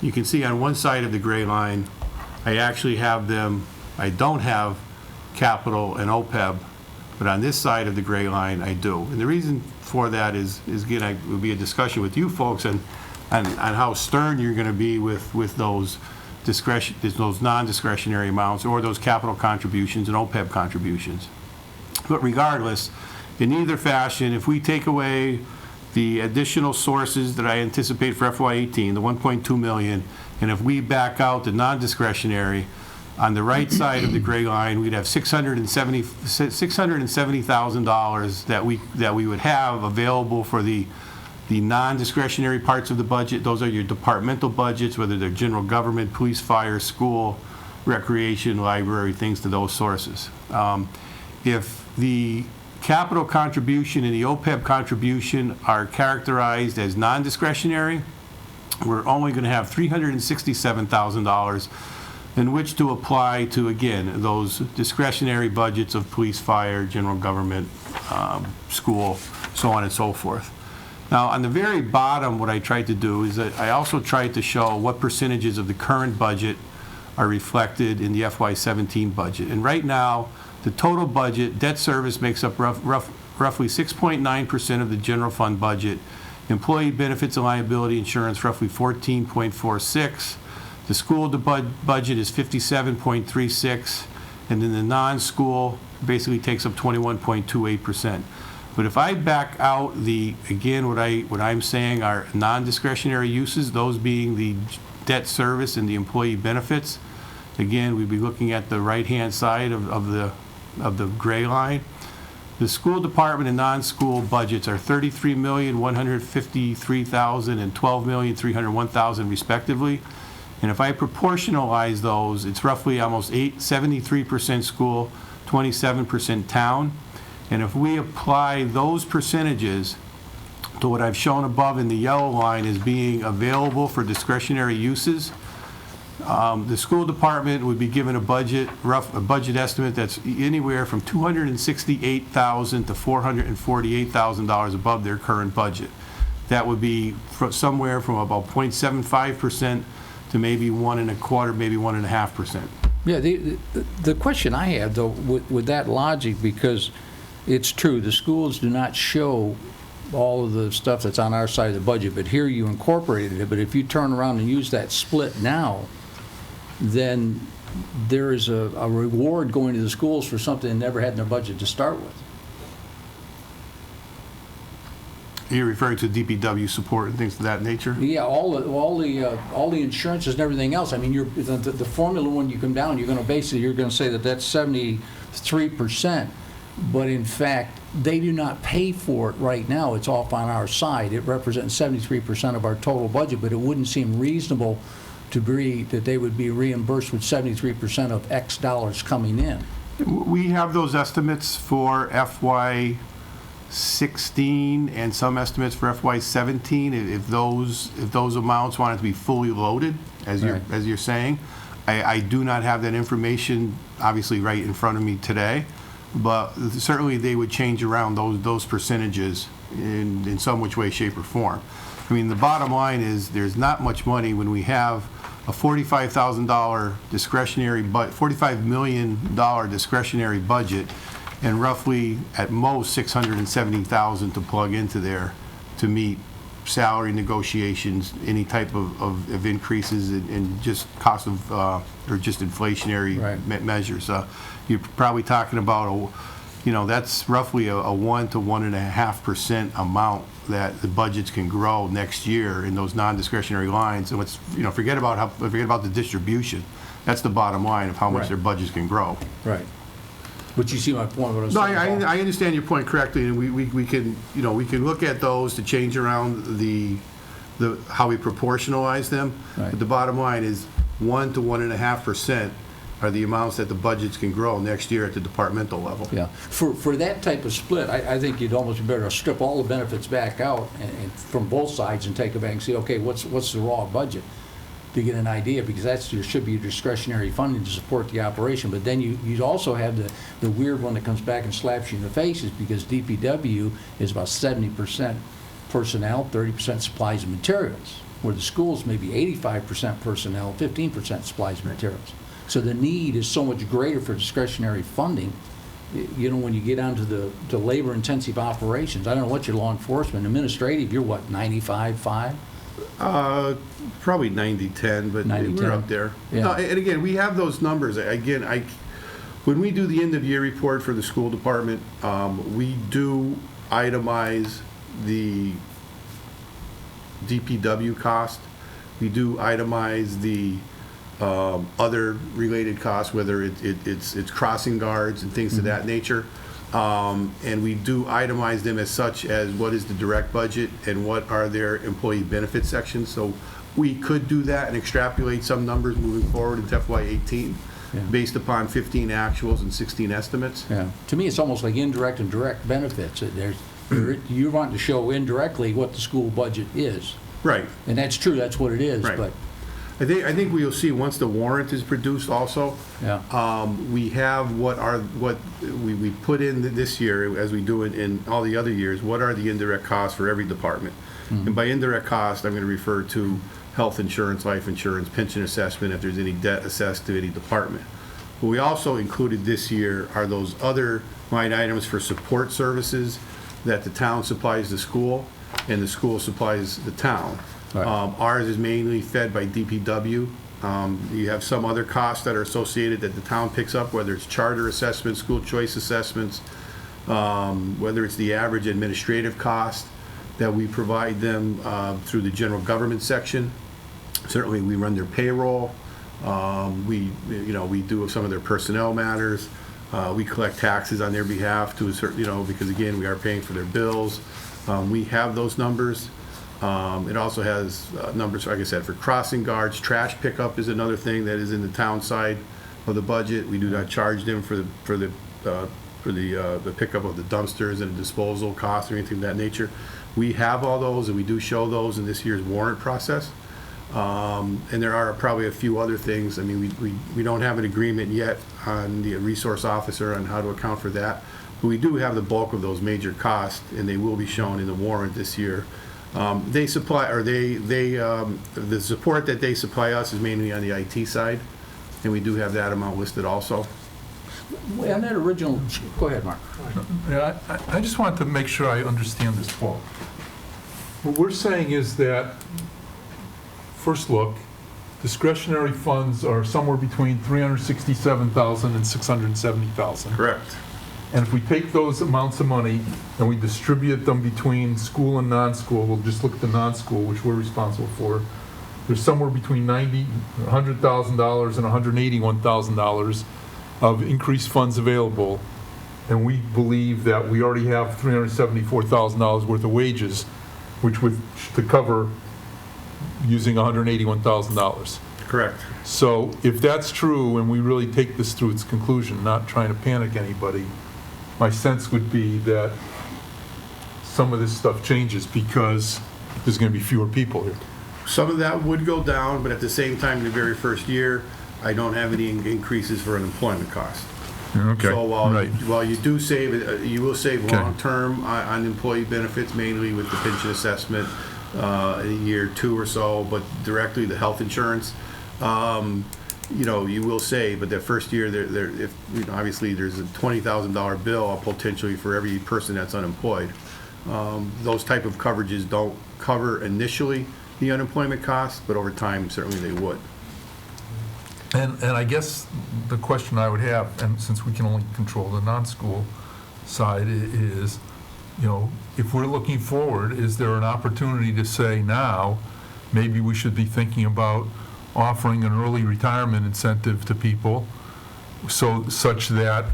You can see on one side of the gray line, I actually have them, I don't have capital and OPEB, but on this side of the gray line, I do. And the reason for that is again, it would be a discussion with you folks on how stern you're going to be with those non-discretionary amounts or those capital contributions and OPEB contributions. But regardless, in either fashion, if we take away the additional sources that I anticipate for FY18, the 1.2 million, and if we back out the non-discretionary, on the right side of the gray line, we'd have $670,000 that we would have available for the The non-discretionary parts of the budget, those are your departmental budgets, whether they're general government, police, fire, school, recreation, library, things to those sources. If the capital contribution and the OPEB contribution are characterized as non-discretionary, we're only going to have $367,000 in which to apply to, again, those discretionary budgets of police, fire, general government, school, so on and so forth. Now, on the very bottom, what I tried to do is that I also tried to show what percentages of the current budget are reflected in the FY17 budget. And right now, the total budget, debt service makes up roughly 6.9% of the general fund budget. Employee benefits and liability insurance, roughly 14.46. The school budget is 57.36, and then the non-school basically takes up 21.28%. But if I back out again, what I'm saying are non-discretionary uses, those being the debt service and the employee benefits, again, we'd be looking at the right-hand side of the gray line. The school department and non-school budgets are $33,153,000 and $12,301,000 respectively. And if I proportionalize those, it's roughly almost 73% school, 27% town. And if we apply those percentages to what I've shown above in the yellow line as being available for discretionary uses, the school department would be given a budget estimate that's anywhere from $268,000 to $448,000 above their current budget. That would be somewhere from about 0.75% to maybe 1.25%, maybe 1.5%. Yeah, the question I have, though, with that logic, because it's true, the schools do not show all of the stuff that's on our side of the budget, but here you incorporated it. But if you turn around and use that split now, then there is a reward going to the schools for something they never had in their budget to start with. You're referring to DPW support and things of that nature? Yeah, all the insurances and everything else. I mean, the formula, when you come down, you're going to say that that's 73%, but in fact, they do not pay for it right now. It's off on our side. It represents 73% of our total budget, but it wouldn't seem reasonable to agree that they would be reimbursed with 73% of X dollars coming in. We have those estimates for FY16 and some estimates for FY17. If those amounts wanted to be fully loaded, as you're saying, I do not have that information obviously right in front of me today, but certainly they would change around those percentages in some which way, shape, or form. I mean, the bottom line is there's not much money when we have a $45,000 discretionary, $45 million discretionary budget, and roughly at most $670,000 to plug into there to meet salary negotiations, any type of increases in just cost of or just inflationary measures. You're probably talking about that's roughly a 1 to 1.5% amount that the budgets can grow next year in those non-discretionary lines. And forget about the distribution. That's the bottom line of how much their budgets can grow. Right. But you see my point. What I was No, saying I understand your point correctly, and we can look at those to change around the how we proportionalize them. Right. But the bottom line is 1 to 1.5% are the amounts that the budgets can grow next year at the departmental level. Yeah, for that type of split, I think you'd almost be better to strip all the benefits back out and from both sides and take it back and see, okay, what's the raw budget, to get an idea, because should be discretionary funding to support the operation. But then you'd also have the weird one that comes back and slaps you in the face, is because DPW is about 70% personnel, 30% supplies and materials, where the schools may be 85% personnel, 15% supplies and materials. So the need is so much greater for discretionary funding. When you get onto the labor-intensive operations, I don't know what your law enforcement, administrative, you're what, 95.5? Probably 90-10, but 90-10. we're up there. Yeah. No, and again, we have those numbers. Again, when we do the end-of-year report for the school department, we do itemize the DPW cost. We do itemize the other related costs, whether it's crossing guards and things of that nature. And we do itemize them as such as what is the direct budget and what are their employee benefit sections. So we could do that and extrapolate some numbers moving forward into FY18 Yeah. based upon 15 actuals and 16 estimates. Yeah. To me, it's almost like indirect and direct benefits. You want to show indirectly what the school budget is. Right. And that's true, that's what it is, Right. but, I think we'll see once the warrant is produced also. yeah. We have what we put in this year, as we do it in all the other years, what are the indirect costs for every department? And by indirect cost, I'm going to refer to health insurance, life insurance, pension assessment, if there's any debt assessed to any department. What we also included this year are those other line items for support services that the town supplies the school and the school supplies the town. Right. Ours is mainly fed by DPW. You have some other costs that are associated that the town picks up, whether it's charter assessments, school choice assessments, whether it's the average administrative cost that we provide them through the general government section. Certainly, we run their payroll. We do some of their personnel matters. We collect taxes on their behalf to a certain, because again, we are paying for their bills. We have those numbers. It also has numbers, like I said, for crossing guards. Trash pickup is another thing that is in the town side of the budget. We do not charge them for the pickup of the dumpsters and disposal costs or anything of that nature. We have all those, and we do show those in this year's warrant process. And there are probably a few other things. I mean, we don't have an agreement yet on the resource officer on how to account for that. But we do have the bulk of those major costs, and they will be shown in the warrant this year. The support that they supply us is mainly on the IT side, and we do have that amount listed also. On that original, go ahead, Mark. Yeah, I just want to make sure I understand this quote. What we're saying is that, first look, discretionary funds are somewhere between $367,000 and $670,000. Correct. And if we take those amounts of money and we distribute them between school and non-school, we'll just look at the non-school, which we're responsible for, there's somewhere between $100,000 and $181,000 of increased funds available. And we believe that we already have $374,000 worth of wages, which would to cover using $181,000. Correct. So if that's true, and we really take this through its conclusion, not trying to panic anybody, my sense would be that some of this stuff changes because there's going to be fewer people here. Some of that would go down, but at the same time, in the very first year, I don't have any increases for unemployment cost. Okay, So right. while you do save, you will save Okay. long-term on employee benefits, mainly with the pension assessment, a year, 2 or so, but directly the health insurance, you will save, but that first year, obviously there's a $20,000 bill potentially for every person that's unemployed. Those type of coverages don't cover initially the unemployment costs, but over time, certainly they would. And I guess the question I would have, and since we can only control the non-school side, is, if we're looking forward, is there an opportunity to say now, maybe we should be thinking about offering an early retirement incentive to people, such that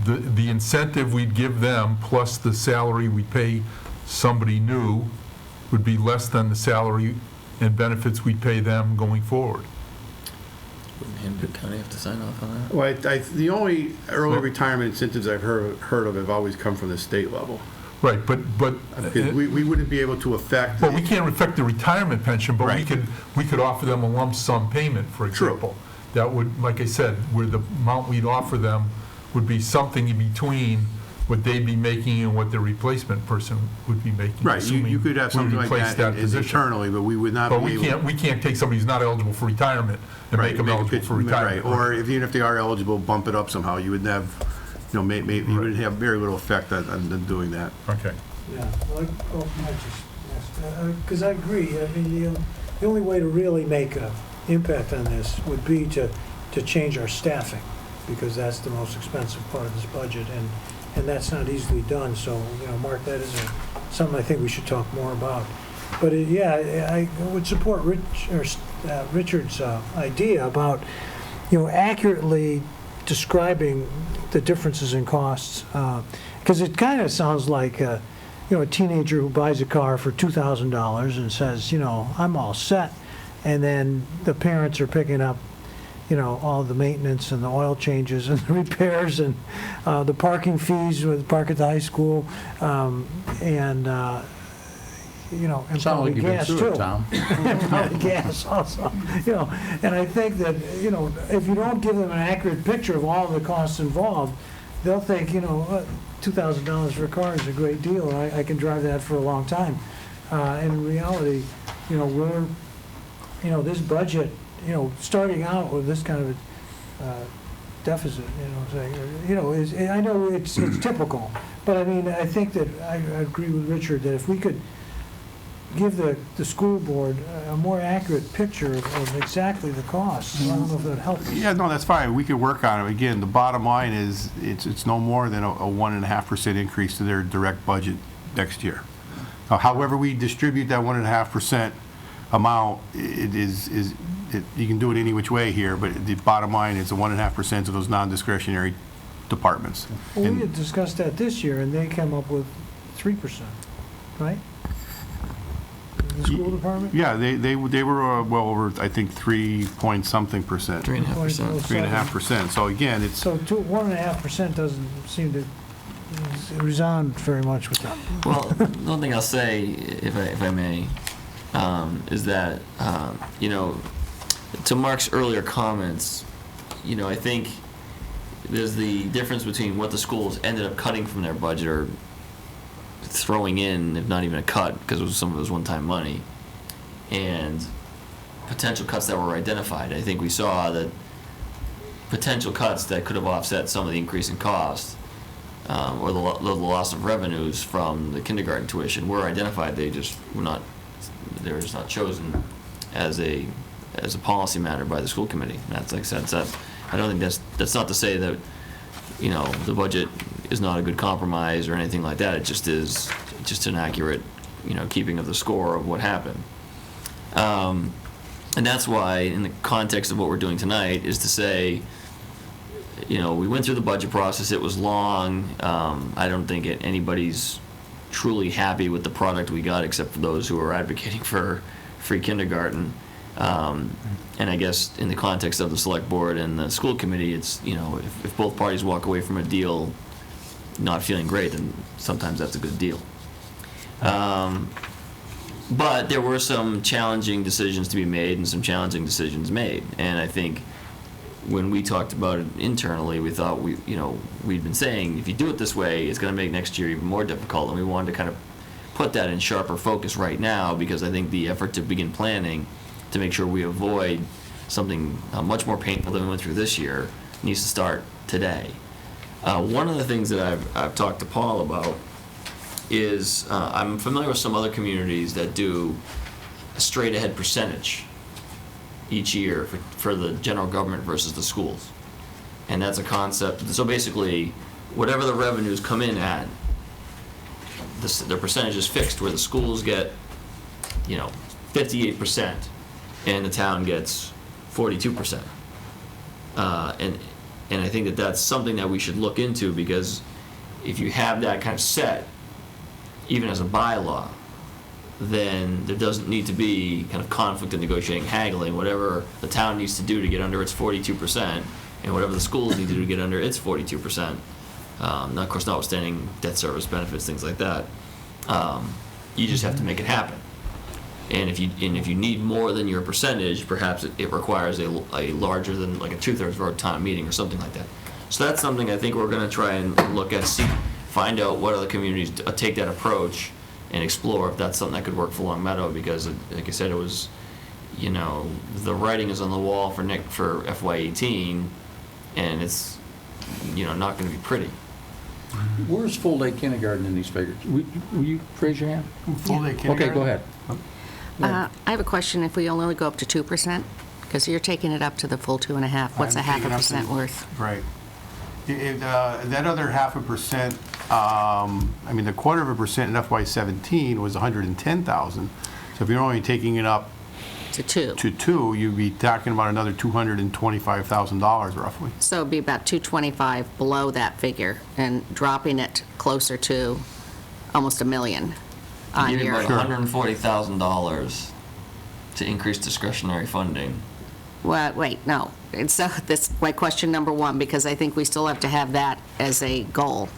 the incentive we'd give them plus the salary we pay somebody new would be less than the salary and benefits we'd pay them going forward. Wouldn't Hanover County have to sign off on that? Well, the only early retirement incentives I've heard of have always come from the state level. Right, but We wouldn't be able to affect. we can't affect the retirement pension, but Right. we could offer them a lump sum payment, for True. example. That would, like I said, where the amount we'd offer them would be something in between what they'd be making and what the replacement person would be making. Right, you assuming could have we something like replace that position. internally, but we would not But be able. we can't take somebody who's not eligible for retirement and make them eligible for retirement. Right, or even if they are eligible, bump it up somehow. You would have, you would have very little effect on doing that. Okay. Yeah, because I agree. I mean, the only way to really make an impact on this would be to change our staffing, because that's the most expensive part of this budget, and that's not easily done. So, Mark, that is something I think we should talk more about. But I would support Richard's idea about, accurately describing the differences in costs. Because it kind of sounds like, you know, a teenager who buys a car for $2,000 and says, you know, I'm all set. And then the parents are picking up, you know, all the maintenance and the oil changes and the repairs and the parking fees with park at the high school, and you know, and Sound probably like you've been gas through too. it, Tom. And probably gas also, you know. And I think that, you know, if you don't give them an accurate picture of all the costs involved, they'll think, you know, $2,000 for a car is a great deal, and I can drive that for a long time. And in reality, you know, we're, you know, this budget, you know, starting out with this kind of a deficit, you know, saying, you know, is, I know it's typical, but I mean, I think that I agree with Richard that if we could give the school board a more accurate picture of exactly the costs, I don't know if that helps. Yeah, no, that's fine. We could work on it. Again, the bottom line is, it's no more than a 1.5% increase to their direct budget next year. However we distribute that 1.5% amount, you can do it any which way here, but the bottom line is the 1.5% of those non-discretionary departments. Well, And- we had discussed that this year, and they came up with 3%, right? The school department? Yeah, they were well over, I think, 3-point-something%. 3.5%. 3.5%. So again, it's, So 1.5% doesn't seem to resound very much with that. Well, the one thing I'll say, if I may, is that, you know, to Mark's earlier comments, you know, I think there's the difference between what the schools ended up cutting from their budget or throwing in, if not even a cut, because some of it was one-time money, and potential cuts that were identified. I think we saw that potential cuts that could have offset some of the increase in cost or the loss of revenues from the kindergarten tuition were identified. They just were not chosen as a policy matter by the school committee. That's like I said, I don't think that's not to say that, you know, the budget is not a good compromise or anything like that. It just is just an accurate, you know, keeping of the score of what happened. And that's why, in the context of what we're doing tonight, is to say, you know, we went through the budget process. It was long. I don't think anybody's truly happy with the product we got, except for those who are advocating for free kindergarten. And I guess in the context of the select board and the school committee, it's, you know, if both parties walk away from a deal not feeling great, then sometimes that's a good deal. But there were some challenging decisions to be made and some challenging decisions made. And I think when we talked about it internally, we thought we'd been saying, if you do it this way, it's going to make next year even more difficult. And we wanted to kind of put that in sharper focus right now, because I think the effort to begin planning to make sure we avoid something much more painful than we went through this year needs to start today. One of the things that I've talked to Paul about is I'm familiar with some other communities that do a straight ahead percentage each year for the general government versus the schools. And that's a concept. So basically, whatever the revenues come in at, the percentage is fixed, where the schools get, 58% and the town gets 42%. And I think that that's something that we should look into, because if you have that kind of set, even as a bylaw, then there doesn't need to be kind of conflict and negotiating, haggling, whatever the town needs to do to get under its 42%, and whatever the schools need to do to get under its 42%. Now, of course, notwithstanding debt service benefits, things like that. You just have to make it happen. And if you need more than your percentage, perhaps it requires a larger than like a 2/3 vote town meeting or something like that. So that's something I think we're going to try and look at, find out what other communities take that approach, and explore if that's something that could work for Long Meadow, because like I said, it was, the writing is on the wall for FY18, and it's, not going to be pretty. Where's full-day kindergarten in these figures? Will you raise your hand? Full-day kindergarten? Okay, go ahead. I have a question. If we only go up to 2%, because you're taking it up to the full 2.5, what's a I'm half taking a up to- percent worth? Right. That other 0.5%, the 1/4% in FY17 was 110,000. So if you're only taking it up to 2. to 2, you'd be talking about another $225,000 roughly. So it'd be about 225 below that figure and dropping it closer to almost $1 million on Giving your. about $140,000 to increase discretionary funding. Well, wait, no. And so that's my question number one, because I think we still have to have that as a goal,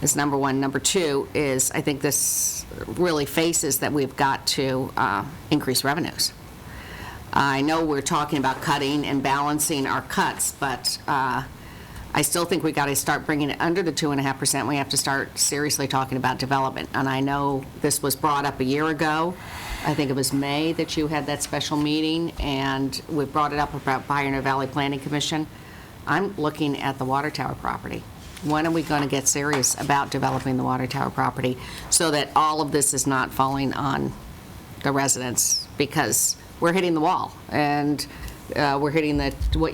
is number one. Number two is, I think this really faces that we've got to increase revenues. I know we're talking about cutting and balancing our cuts, but I still think we got to start bringing it under the 2.5%. We have to start seriously talking about development. And I know this was brought up a year ago. I think it was May that you had that special meeting, and we brought it up about Pioneer Valley Planning Commission. I'm looking at the water tower property. When are we going to get serious about developing the water tower property so that all of this is not falling on the residents? Because we're hitting the wall, and we're hitting the,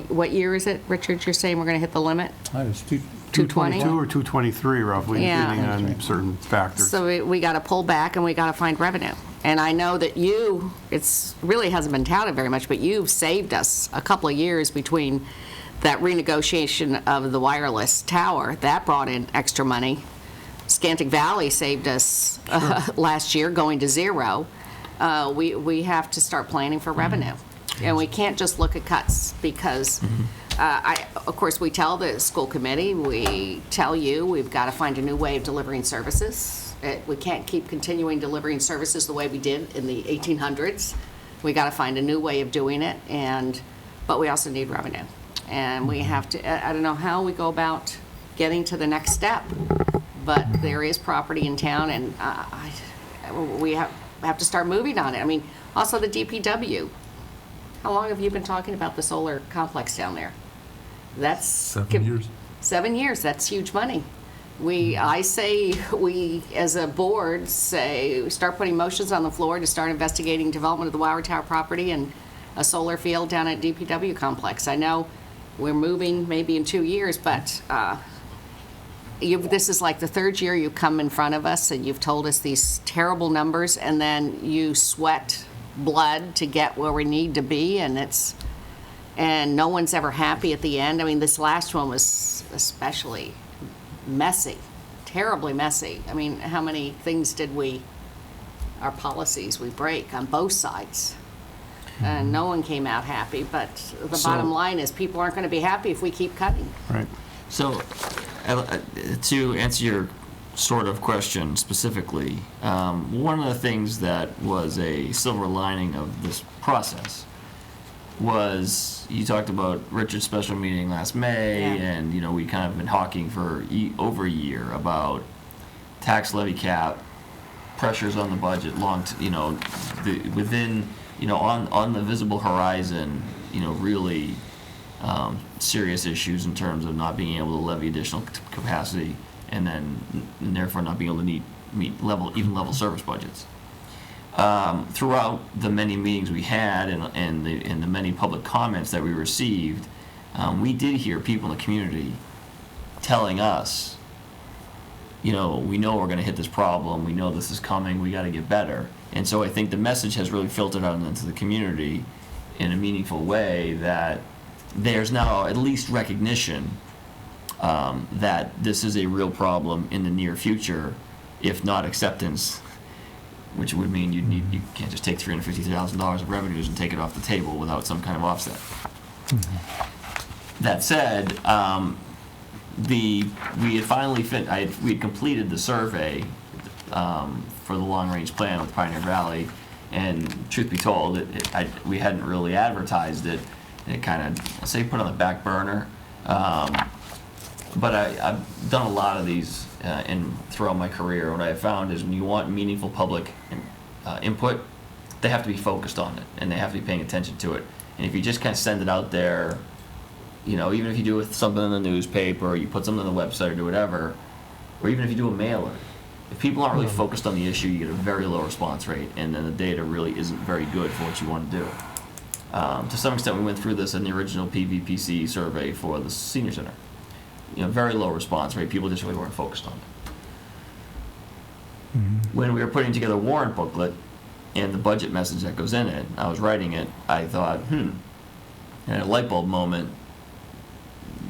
what year is it, Richard, you're saying we're going to hit the limit? I was 220? 2 or 223 roughly, Yeah. depending on certain factors. So we got to pull back, and we got to find revenue. And I know that it's really hasn't been touted very much, but you've saved us a couple of years between that renegotiation of the wireless tower. That brought in extra money. Scantic Valley saved us last year, going to 0. We have to start planning for revenue. And we can't just look at cuts, because of course, we tell the school committee, we tell you, we've got to find a new way of delivering services. We can't keep continuing delivering services the way we did in the 1800s. We got to find a new way of doing it, but we also need revenue. And we have to, I don't know how we go about getting to the next step, but there is property in town, and we have to start moving on it. I mean, also the DPW. How long have you been talking about the solar complex down there? That's 7 years. 7 years, that's huge money. I say, we as a board say, start putting motions on the floor to start investigating development of the Water Tower property and a solar field down at DPW complex. I know we're moving maybe in 2 years, but this is like the third year you come in front of us and you've told us these terrible numbers, and then you sweat blood to get where we need to be, and no one's ever happy at the end. I mean, this last one was especially messy, terribly messy. I mean, how many things our policies we break on both sides? And no one came out happy, but the bottom line is people aren't going to be happy if we keep cutting. Right. So, to answer your sort of question specifically, one of the things that was a silver lining of this process was, you talked about Richard's special meeting last May, Yeah. and we kind of been talking for over a year about tax levy cap, pressures on the budget, within, on the visible horizon, really serious issues in terms of not being able to levy additional capacity, and therefore not being able to meet even level service budgets. Throughout the many meetings we had and the many public comments that we received, we did hear people in the community telling us, we know we're going to hit this problem, we know this is coming, we got to get better. And so I think the message has really filtered out into the community in a meaningful way, that there's now at least recognition that this is a real problem in the near future, if not acceptance, which would mean you can't just take $350,000 of revenues and take it off the table without some kind of offset. That said, we had finally we had completed the survey for the long-range plan with Pioneer Valley, and truth be told, we hadn't really advertised it, and it kind of, I'll say, put on the back burner. But I've done a lot of these throughout my career. What I have found is when you want meaningful public input, they have to be focused on it, and they have to be paying attention to it. And if you just kind of send it out there, even if you do something in the newspaper, or you put something on the website or do whatever, or even if you do a mailer, if people aren't really focused on the issue, you get a very low response rate, and then the data really isn't very good for what you want to do. To some extent, we went through this in the original PVPC survey for the senior center. Very low response rate. People just really weren't focused on it. When we were putting together a warrant booklet, and the budget message that goes in it, I was writing it, I thought, and a light bulb moment,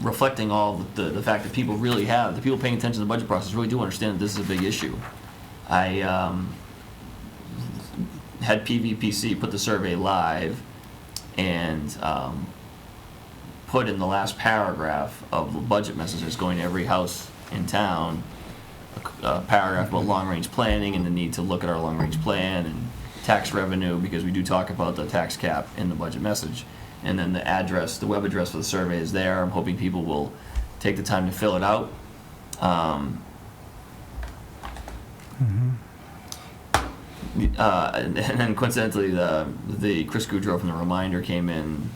reflecting all the fact that people really have, the people paying attention to the budget process really do understand that this is a big issue. I had PVPC put the survey live and put in the last paragraph of the budget messages going to every house in town, a paragraph about long-range planning and the need to look at our long-range plan and tax revenue, because we do talk about the tax cap in the budget message. And then the address, the web address for the survey is there. I'm hoping people will take the time to fill it out. And then coincidentally, the Chris Goudreau from the Reminder came in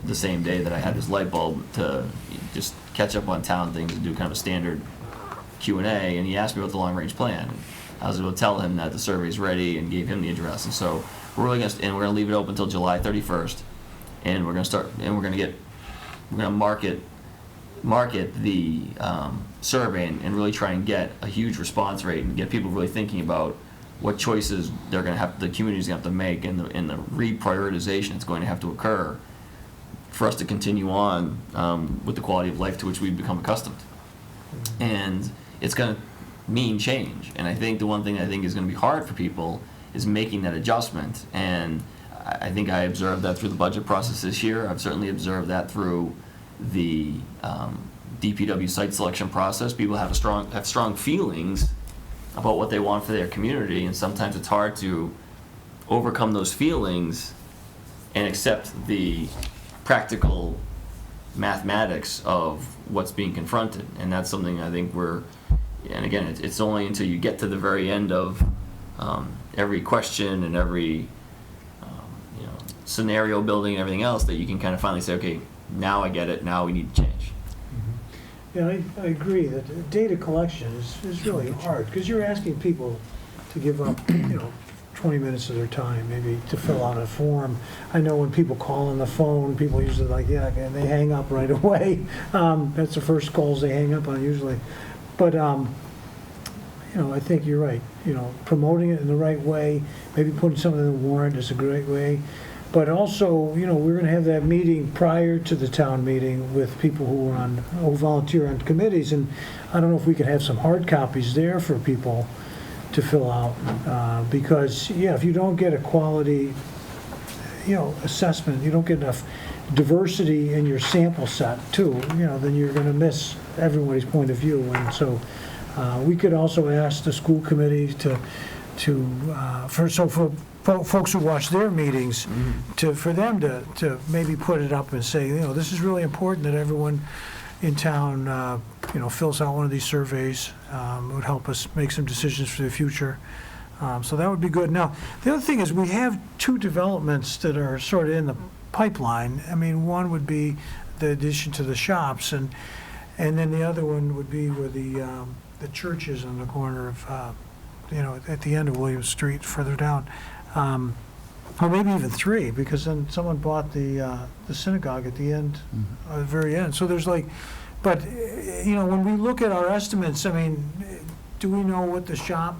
the same day that I had this light bulb to just catch up on town things and do kind of a standard Q&A, and he asked me about the long-range plan. I was able to tell him that the survey's ready and gave him the address. And so we're really we're gonna leave it open until July 31st, and we're gonna market the survey and really try and get a huge response rate and get people really thinking about what choices they're going to have, the community's going to have to make, and the reprioritization that's going to have to occur for us to continue on with the quality of life to which we've become accustomed. And it's going to mean change. And I think the one thing I think is going to be hard for people is making that adjustment. And I think I observed that through the budget process this year. I've certainly observed that through the DPW site selection process. People have strong feelings about what they want for their community, and sometimes it's hard to overcome those feelings and accept the practical mathematics of what's being confronted. And that's something I think and again, it's only until you get to the very end of every question and every scenario building and everything else that you can kind of finally say, okay, now I get it, now we need to change. Yeah, I agree that data collection is really hard, because you're asking people to give up, 20 minutes of their time, maybe to fill out a form. I know when people call on the phone, people usually and they hang up right away. That's the first calls they hang up on usually. But, I think you're right, promoting it in the right way, maybe putting something in the warrant is a great way. But also, we're going to have that meeting prior to the town meeting with people who volunteer on committees, and I don't know if we could have some hard copies there for people to fill out, because, if you don't get a quality, assessment, you don't get enough diversity in your sample set too, then you're going to miss everybody's point of view. And so we could also ask the school committee for folks who watch their meetings, for them to maybe put it up and say, this is really important that everyone in town, fills out one of these surveys. It would help us make some decisions for the future. So that would be good. Now, the other thing is we have two developments that are sort of in the pipeline. I mean, one would be the addition to the shops, and then the other one would be where the church is on the corner of, at the end of William Street, further down. Or maybe even three, because then someone bought the synagogue at the end, at the very end. So there's but when we look at our estimates, I mean, do we know what the shop,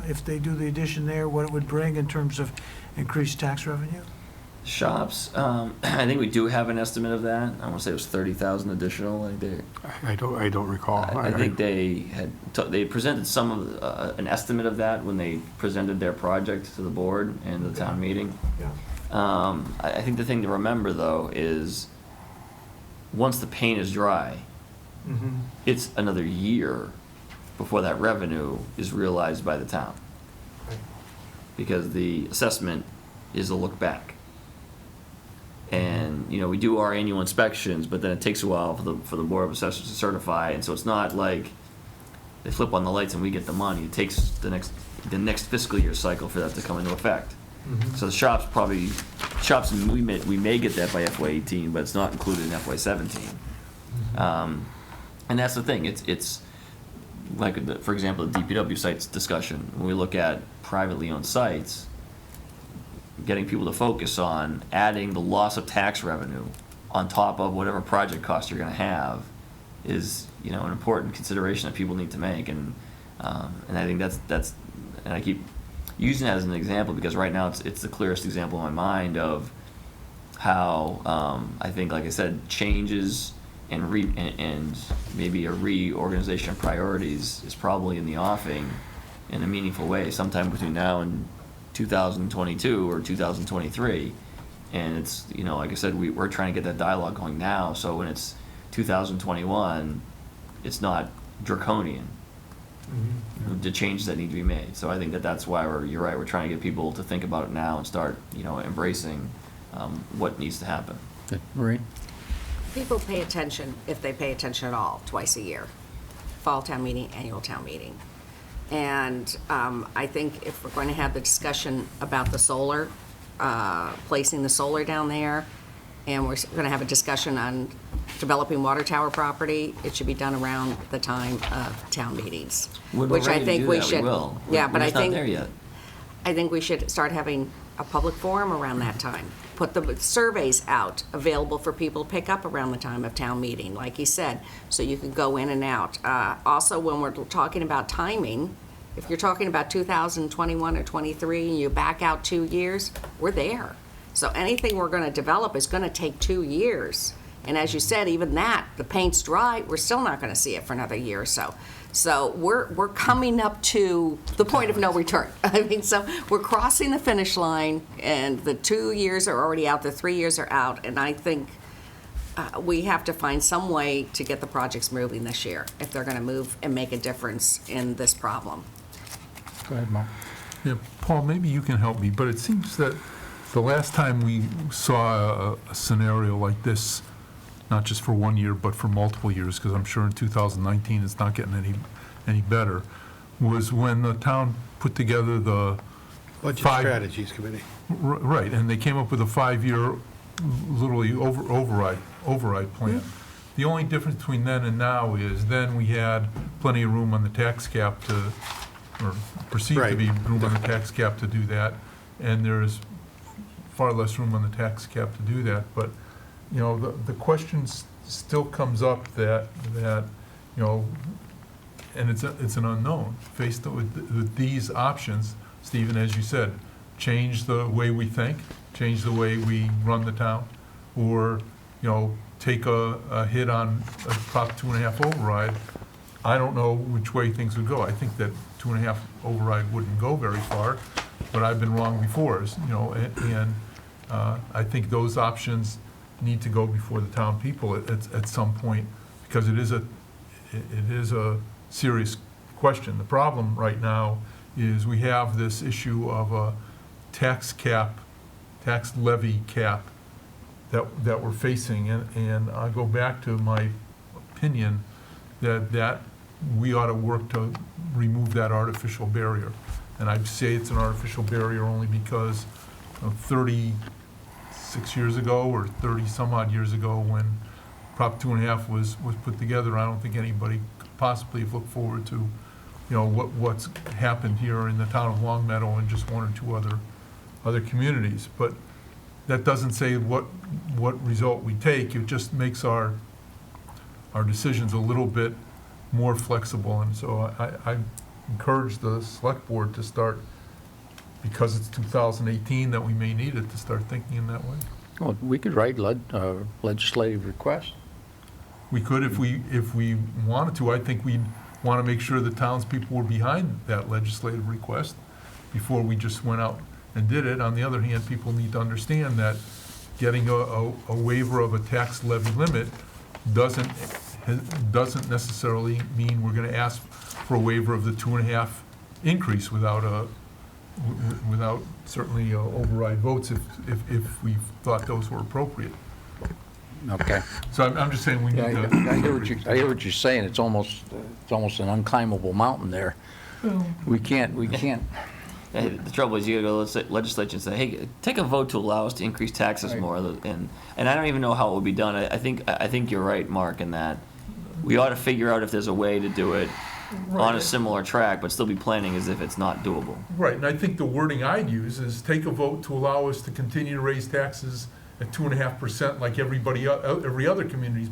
if they do the addition there, what it would bring in terms of increased tax revenue? Shops, I think we do have an estimate of that. I want to say it was 30,000 additional. I don't recall. I think they presented some of an estimate of that when they presented their project to the board and the town meeting. Yeah. I think the thing to remember though is once the paint is dry, it's another year before that revenue is realized by the town, because the assessment is a look back. And we do our annual inspections, but then it takes a while for the Board of Assessors to certify, and so it's not like they flip on the lights and we get the money. It takes the next fiscal year cycle for that to come into effect. So the shops we may get that by FY18, but it's not included in FY17. And that's the thing. It's like for example the DPW sites discussion. When we look at privately owned sites, getting people to focus on adding the loss of tax revenue on top of whatever project cost you're going to have is an important consideration that people need to make, and I think that's and I keep using that as an example because right now it's the clearest example in my mind of how I think, like I said, changes and maybe a reorganization of priorities is probably in the offing in a meaningful way sometime between now and 2022 or 2023. And it's, like I said, we're trying to get that dialogue going now, so when it's 2021, it's not draconian, the changes that need to be made. So I think that's why you're right, we're trying to get people to think about it now and start, embracing what needs to happen. Okay, Marie? People pay attention, if they pay attention at all, twice a year. Fall town meeting, annual town meeting. And I think if we're going to have the discussion about the solar, placing the solar down there, and we're going to have a discussion on developing water tower property, it should be done around the time of town meetings. When we're Which I ready to think do we that, we should. will. Yeah, We're but I just not think. there yet. I think we should start having a public forum around that time. Put the surveys out, available for people to pick up around the time of town meeting, like he said, so you can go in and out. Also, when we're talking about timing, if you're talking about 2021 or 23 and you back out 2 years, we're there. So anything we're going to develop is going to take 2 years. And as you said, even that, the paint's dry, we're still not going to see it for another year or so. So we're coming up to the point of no return. I mean, so we're crossing the finish line, and the 2 years are already out, the 3 years are out, and I think we have to find some way to get the projects moving this year if they're going to move and make a difference in this problem. Go ahead, Mark. Yeah, Paul, maybe you can help me, but it seems that the last time we saw a scenario like this, not just for 1 year, but for multiple years, because I'm sure in 2019 it's not getting any better, was when the town put together the Budget Five- Strategies Committee. Right, and they came up with a 5-year, literally override plan. The only difference between then and now is then we had plenty of room on the tax cap or perceived to be room on the tax cap to do that, and there's far less room on the tax cap to do that. But, the question still comes up that, and it's an unknown, faced with these options, Stephen, as you said, change the way we think, change the way we run the town, or, take a hit on a Prop 2.5 override. I don't know which way things would go. I think that 2.5 override wouldn't go very far, but I've been wrong before, and I think those options need to go before the town people at some point, because it is a serious question. The problem right now is we have this issue of a tax levy cap that we're facing, and I go back to my opinion that we ought to work to remove that artificial barrier. And I say it's an artificial barrier only because of 36 years ago or 30 some odd years ago, when Prop 2.5 was put together, I don't think anybody could possibly have looked forward to, what's happened here in the town of Long Meadow and just one or two other communities. But that doesn't say what result we take. It just makes our decisions a little bit more flexible. And so I encourage the select board to start, because it's 2018 that we may need it, to start thinking in that way. Well, we could write legislative requests. We could if we wanted to. I think we'd want to make sure the townspeople were behind that legislative request before we just went out and did it. On the other hand, people need to understand that getting a waiver of a tax levy limit doesn't necessarily mean we're going to ask for a waiver of the 2.5 increase without certainly override votes if we thought those were appropriate. Okay. So I'm just saying we need Yeah, to. I hear what you're saying. It's almost an unclimbable mountain there. We can't. The trouble is, you go to the legislature and say, "Hey, take a vote to allow us to increase taxes more." And I don't even know how it would be done. I think you're right, Mark, in that we ought to figure out if there's a way to do it on a similar track, but still be planning as if it's not doable. Right, and I think the wording I'd use is take a vote to allow us to continue to raise taxes at 2.5%, like every other community's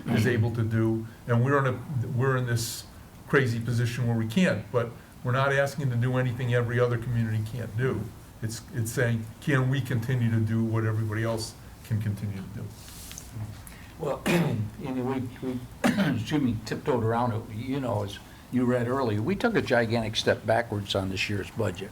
is able to do, and we're in this crazy position where we can't. But We're not asking to do anything every other community can't do. It's saying, can we continue to do what everybody else can continue to do? Well, we excuse me, tiptoed around it, you know, as you read earlier, we took a gigantic step backwards on this year's budget.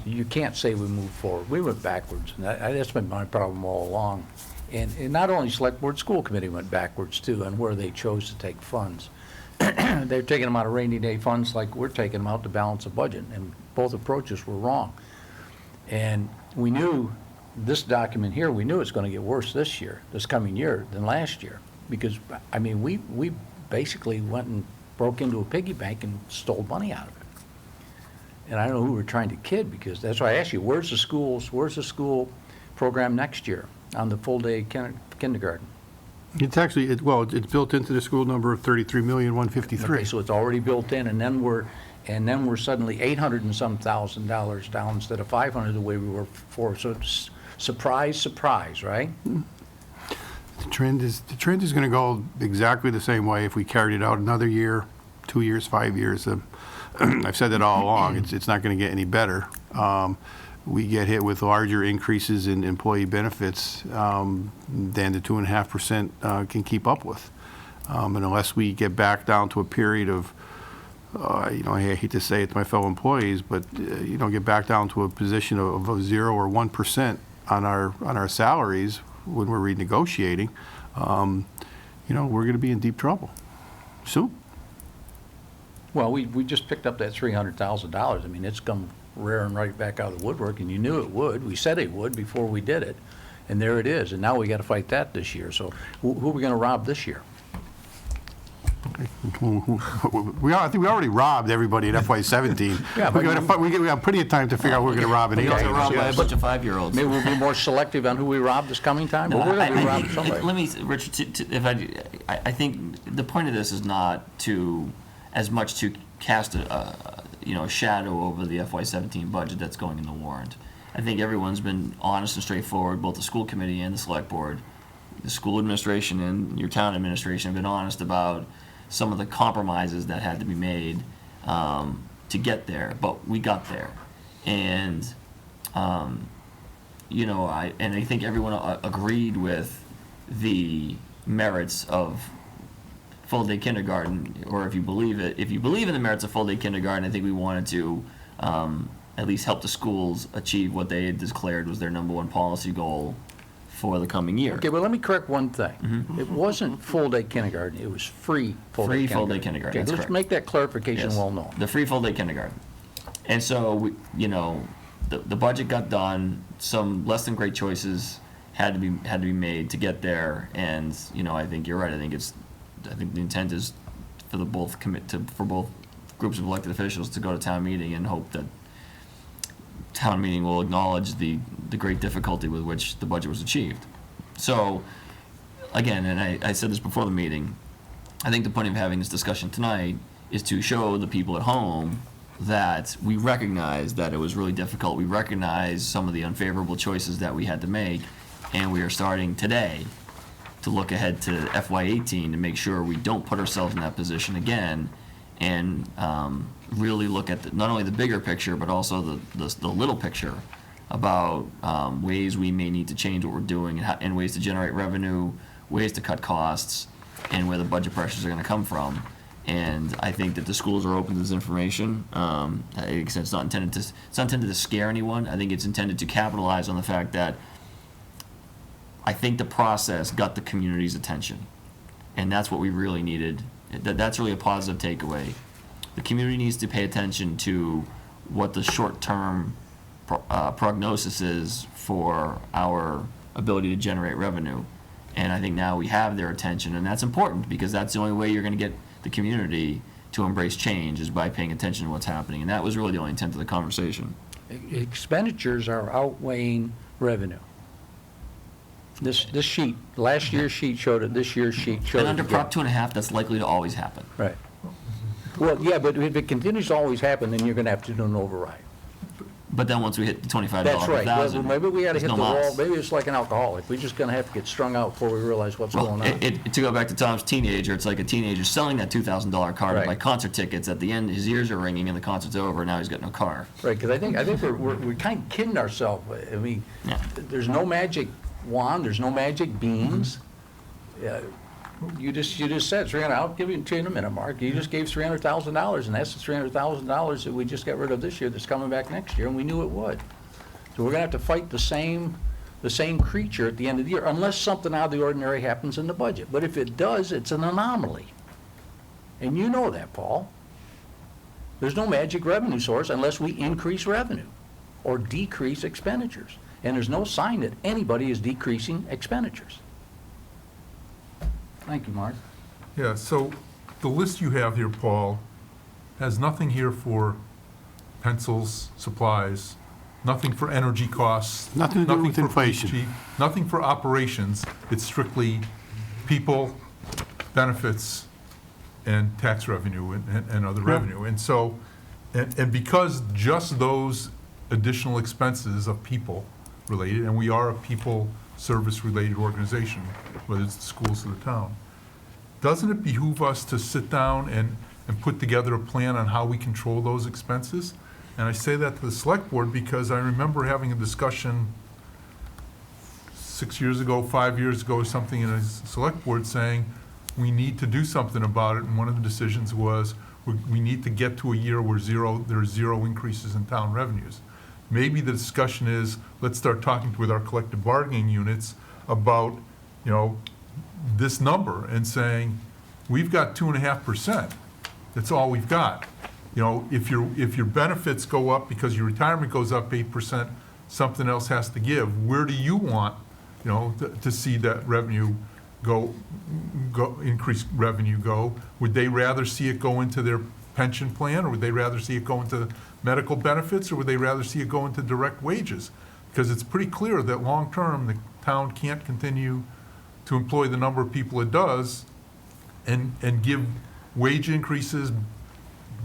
You can't say we moved forward, we went backwards, and that's been my problem all along. And not only Select Board, School Committee went backwards too, on where they chose to take funds. They're taking them out of rainy day funds like we're taking them out to balance a budget, and both approaches were wrong. And we knew, this document here, we knew it's going to get worse this year, this coming year, than last year. Because, I mean, we basically went and broke into a piggy bank and stole money out of it. And I don't know who we're trying to kid, because that's why I asked you, where's the school program next year on the full-day kindergarten? It's actually, it's built into the school number of $33,153,000. Okay, so it's already built in, and then we're suddenly 800 and some thousand dollars down instead of 500 the way we were before. So it's surprise, right? The trend is going to go exactly the same way if we carried it out another year, 2 years, 5 years. I've said that all along. It's not going to get any better. We get hit with larger increases in employee benefits than the 2.5% can keep up with. And unless we get back down to a period of, I hate to say it to my fellow employees, but get back down to a position of 0 or 1% on our salaries when we're renegotiating, we're going to be in deep trouble soon. Well, we just picked up that $300,000. I mean, it's come rearing right back out of the woodwork, and you knew it would. We said it would before we did it, and there it is. And now we got to fight that this year. So who are we going to rob this year? I think we already robbed everybody in FY17. Yeah, but we have plenty of time to figure out who we're going to rob in We also 18. robbed by a bunch of 5-year-olds. Maybe we'll be more selective on who we rob this coming time, but we're going to be robbing somebody. Let me, Richard, I think the point of this is not as much to cast a shadow over the FY17 budget that's going in the warrant. I think everyone's been honest and straightforward, both the school committee and the select board. The school administration and your town administration have been honest about some of the compromises that had to be made to get there, but we got there. And, I think everyone agreed with the merits of full-day kindergarten, or if you believe in the merits of full-day kindergarten, I think we wanted to at least help the schools achieve what they had declared was their #1 policy goal for the coming year. Okay, well, let me correct one thing. It wasn't full-day kindergarten, it was free full-day kindergarten. Free full-day kindergarten, Okay, that's let's correct. make that clarification Yes. well known. The free full-day kindergarten. And so, the budget got done, some less than great choices had to be made to get there, and, I think you're right, I think the intent is for both groups of elected officials to go to town meeting and hope that town meeting will acknowledge the great difficulty with which the budget was achieved. So, again, and I said this before the meeting, I think the point of having this discussion tonight is to show the people at home that we recognize that it was really difficult. We recognize some of the unfavorable choices that we had to make, and we are starting today to look ahead to FY18 to make sure we don't put ourselves in that position again, and really look at not only the bigger picture, but also the little picture about ways we may need to change what we're doing, and ways to generate revenue, ways to cut costs, and where the budget pressures are going to come from. And I think that the schools are open to this information. It's not intended to scare anyone. I think it's intended to capitalize on the fact that I think the process got the community's attention, and that's what we really needed. That's really a positive takeaway. The community needs to pay attention to what the short-term prognosis is for our ability to generate revenue, and I think now we have their attention, and that's important because that's the only way you're going to get the community to embrace change is by paying attention to what's happening, and that was really the only intent of the conversation. Expenditures are outweighing revenue. This sheet, last year's sheet showed it, this year's sheet showed it. And under again. Prop 2.5, that's likely to always happen. Right. Well, yeah, but if it continues to always happen, then you're going to have to do an override. But then once we hit the $25 That's per right. Well, thousand, maybe we gotta there's hit the no wall, mas. maybe it's like an alcoholic, we're just gonna have to get strung out before we realize what's Well, going on. to go back to Tom's teenager, it's like a teenager selling that $2,000 car to Right. buy concert tickets. At the end, his ears are ringing and the concert's over, now he's got no car. Right, because I think we're kind of kidding ourselves. I mean, Yeah. there's no magic wand, there's no magic beans. You just said 300, I'll give it to you in a minute, Mark. You just gave $300,000, and that's the $300,000 that we just got rid of this year that's coming back next year, and we knew it would. So we're gonna have to fight the same creature at the end of the year, unless something out of the ordinary happens in the budget. But if it does, it's an anomaly. And you know that, Paul. There's no magic revenue source unless we increase revenue or decrease expenditures. And there's no sign that anybody is decreasing expenditures. Thank you, Mark. Yeah, so the list you have here, Paul, has nothing here for pencils, supplies, nothing for energy costs. Nothing to do with for inflation. police chief, nothing for operations. It's strictly people, benefits, and tax revenue and other revenue. And so, and because just those additional expenses of people related, and we are a people service-related organization, whether it's the schools or the town, doesn't it behoove us to sit down and put together a plan on how we control those expenses? And I say that to the select board because I remember having a discussion 6 years ago, 5 years ago, or something in a select board saying, we need to do something about it, and one of the decisions was, we need to get to a year where there's zero increases in town revenues. Maybe the discussion is, let's start talking with our collective bargaining units about, this number and saying, we've got 2.5%. That's all we've got. If your benefits go up because your retirement goes up 8%, something else has to give. Where do you want, to see that revenue go, increased revenue go? Would they rather see it go into their pension plan, or would they rather see it go into medical benefits, or would they rather see it go into direct wages? Because it's pretty clear that long-term, the town can't continue to employ the number of people it does and give wage increases,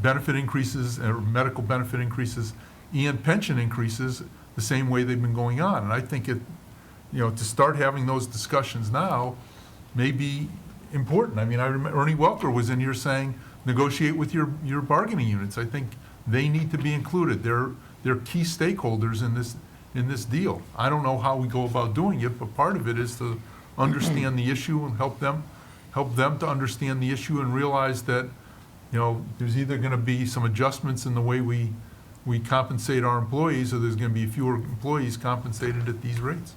benefit increases, or medical benefit increases, and pension increases the same way they've been going on. And I think to start having those discussions now may be important. I mean, I remember Ernie Welker was in here saying, negotiate with your bargaining units. I think they need to be included. They're key stakeholders in this deal. I don't know how we go about doing it, but part of it is to understand the issue and help them to understand the issue and realize that, there's either going to be some adjustments in the way we compensate our employees, or there's going to be fewer employees compensated at these rates.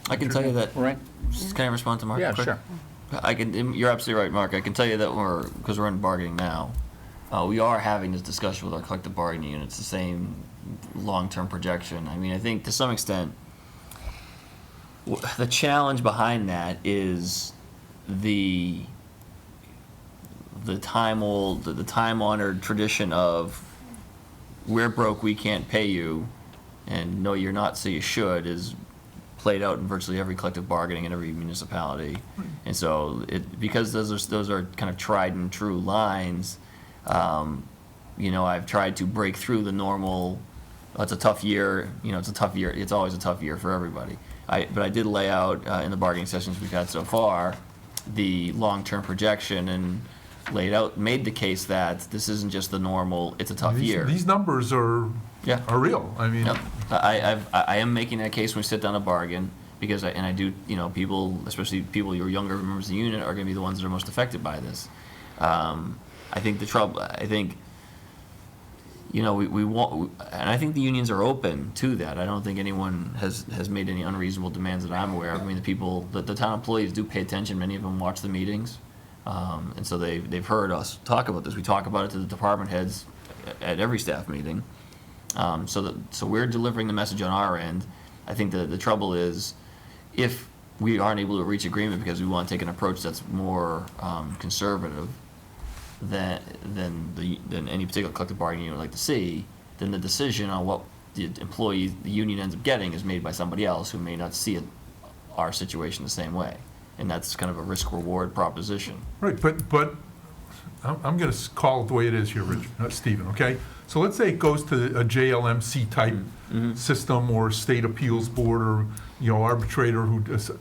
I can tell you that, Right? can I respond to Mark? Yeah, quick? sure. You're absolutely right, Mark. I can tell you that because we're in bargaining now, we are having this discussion with our collective bargaining units, the same long-term projection. I mean, I think to some extent, the challenge behind that is the time-honored tradition of we're broke, we can't pay you, and no, you're not, so you should, is played out in virtually every collective bargaining in every municipality. And so because those are kind of tried and true lines, I've tried to break through the normal, it's a tough year, it's a tough year, it's always a tough year for everybody. But I did lay out in the bargaining sessions we've had so far the long-term projection and made the case that this isn't just the normal, it's a tough year. These numbers are real. I mean, Yep. I am making that case when we sit down to bargain, because I do, people, especially people who are younger members of the unit, are going to be the ones that are most affected by this. I think we want, and I think the unions are open to that. I don't think anyone has made any unreasonable demands that I'm aware of. I mean, the town employees do pay attention. Many of them watch the meetings, and so they've heard us talk about this. We talk about it to the department heads at every staff meeting. So we're delivering the message on our end. I think the trouble is, if we aren't able to reach agreement because we want to take an approach that's more conservative than any particular collective bargaining unit would like to see, then the decision on what the union ends up getting is made by somebody else who may not see our situation the same way. And that's kind of a risk-reward proposition. right, but I'm going to call it the way it is here, Rich, Stephen, okay? So let's say it goes to a JLMC type system or state appeals board or, arbitrator who does,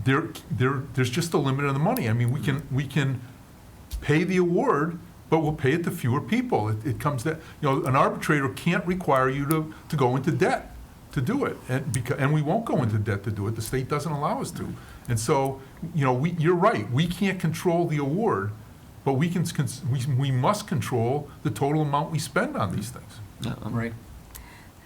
there's just a limit on the money. I mean, we can pay the award, but we'll pay it to fewer people. It comes that, an arbitrator can't require you to go into debt to do it. And we won't go into debt to do it. The state doesn't allow us to. And so, you're right. We can't control the award, but we must control the total amount we spend on these things. Right.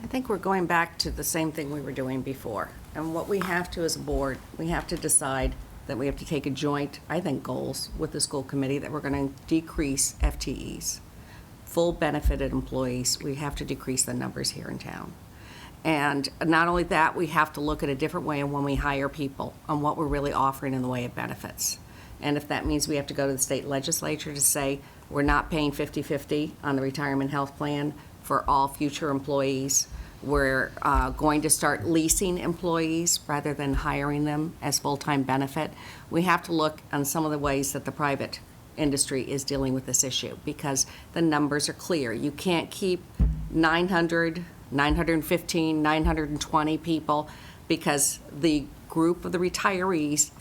I think we're going back to the same thing we were doing before. And what we have to as a board, we have to decide that we have to take a joint, I think, goals with the school committee that we're going to decrease FTEs. Full benefited employees, we have to decrease the numbers here in town. And not only that, we have to look at a different way of when we hire people on what we're really offering in the way of benefits. And if that means we have to go to the state legislature to say we're not paying 50-50 on the retirement health plan for all future employees, we're going to start leasing employees rather than hiring them as full-time benefit, we have to look on some of the ways that the private industry is dealing with this issue, because the numbers are clear. You can't keep 900, 915, 920 people, because the group of the retirees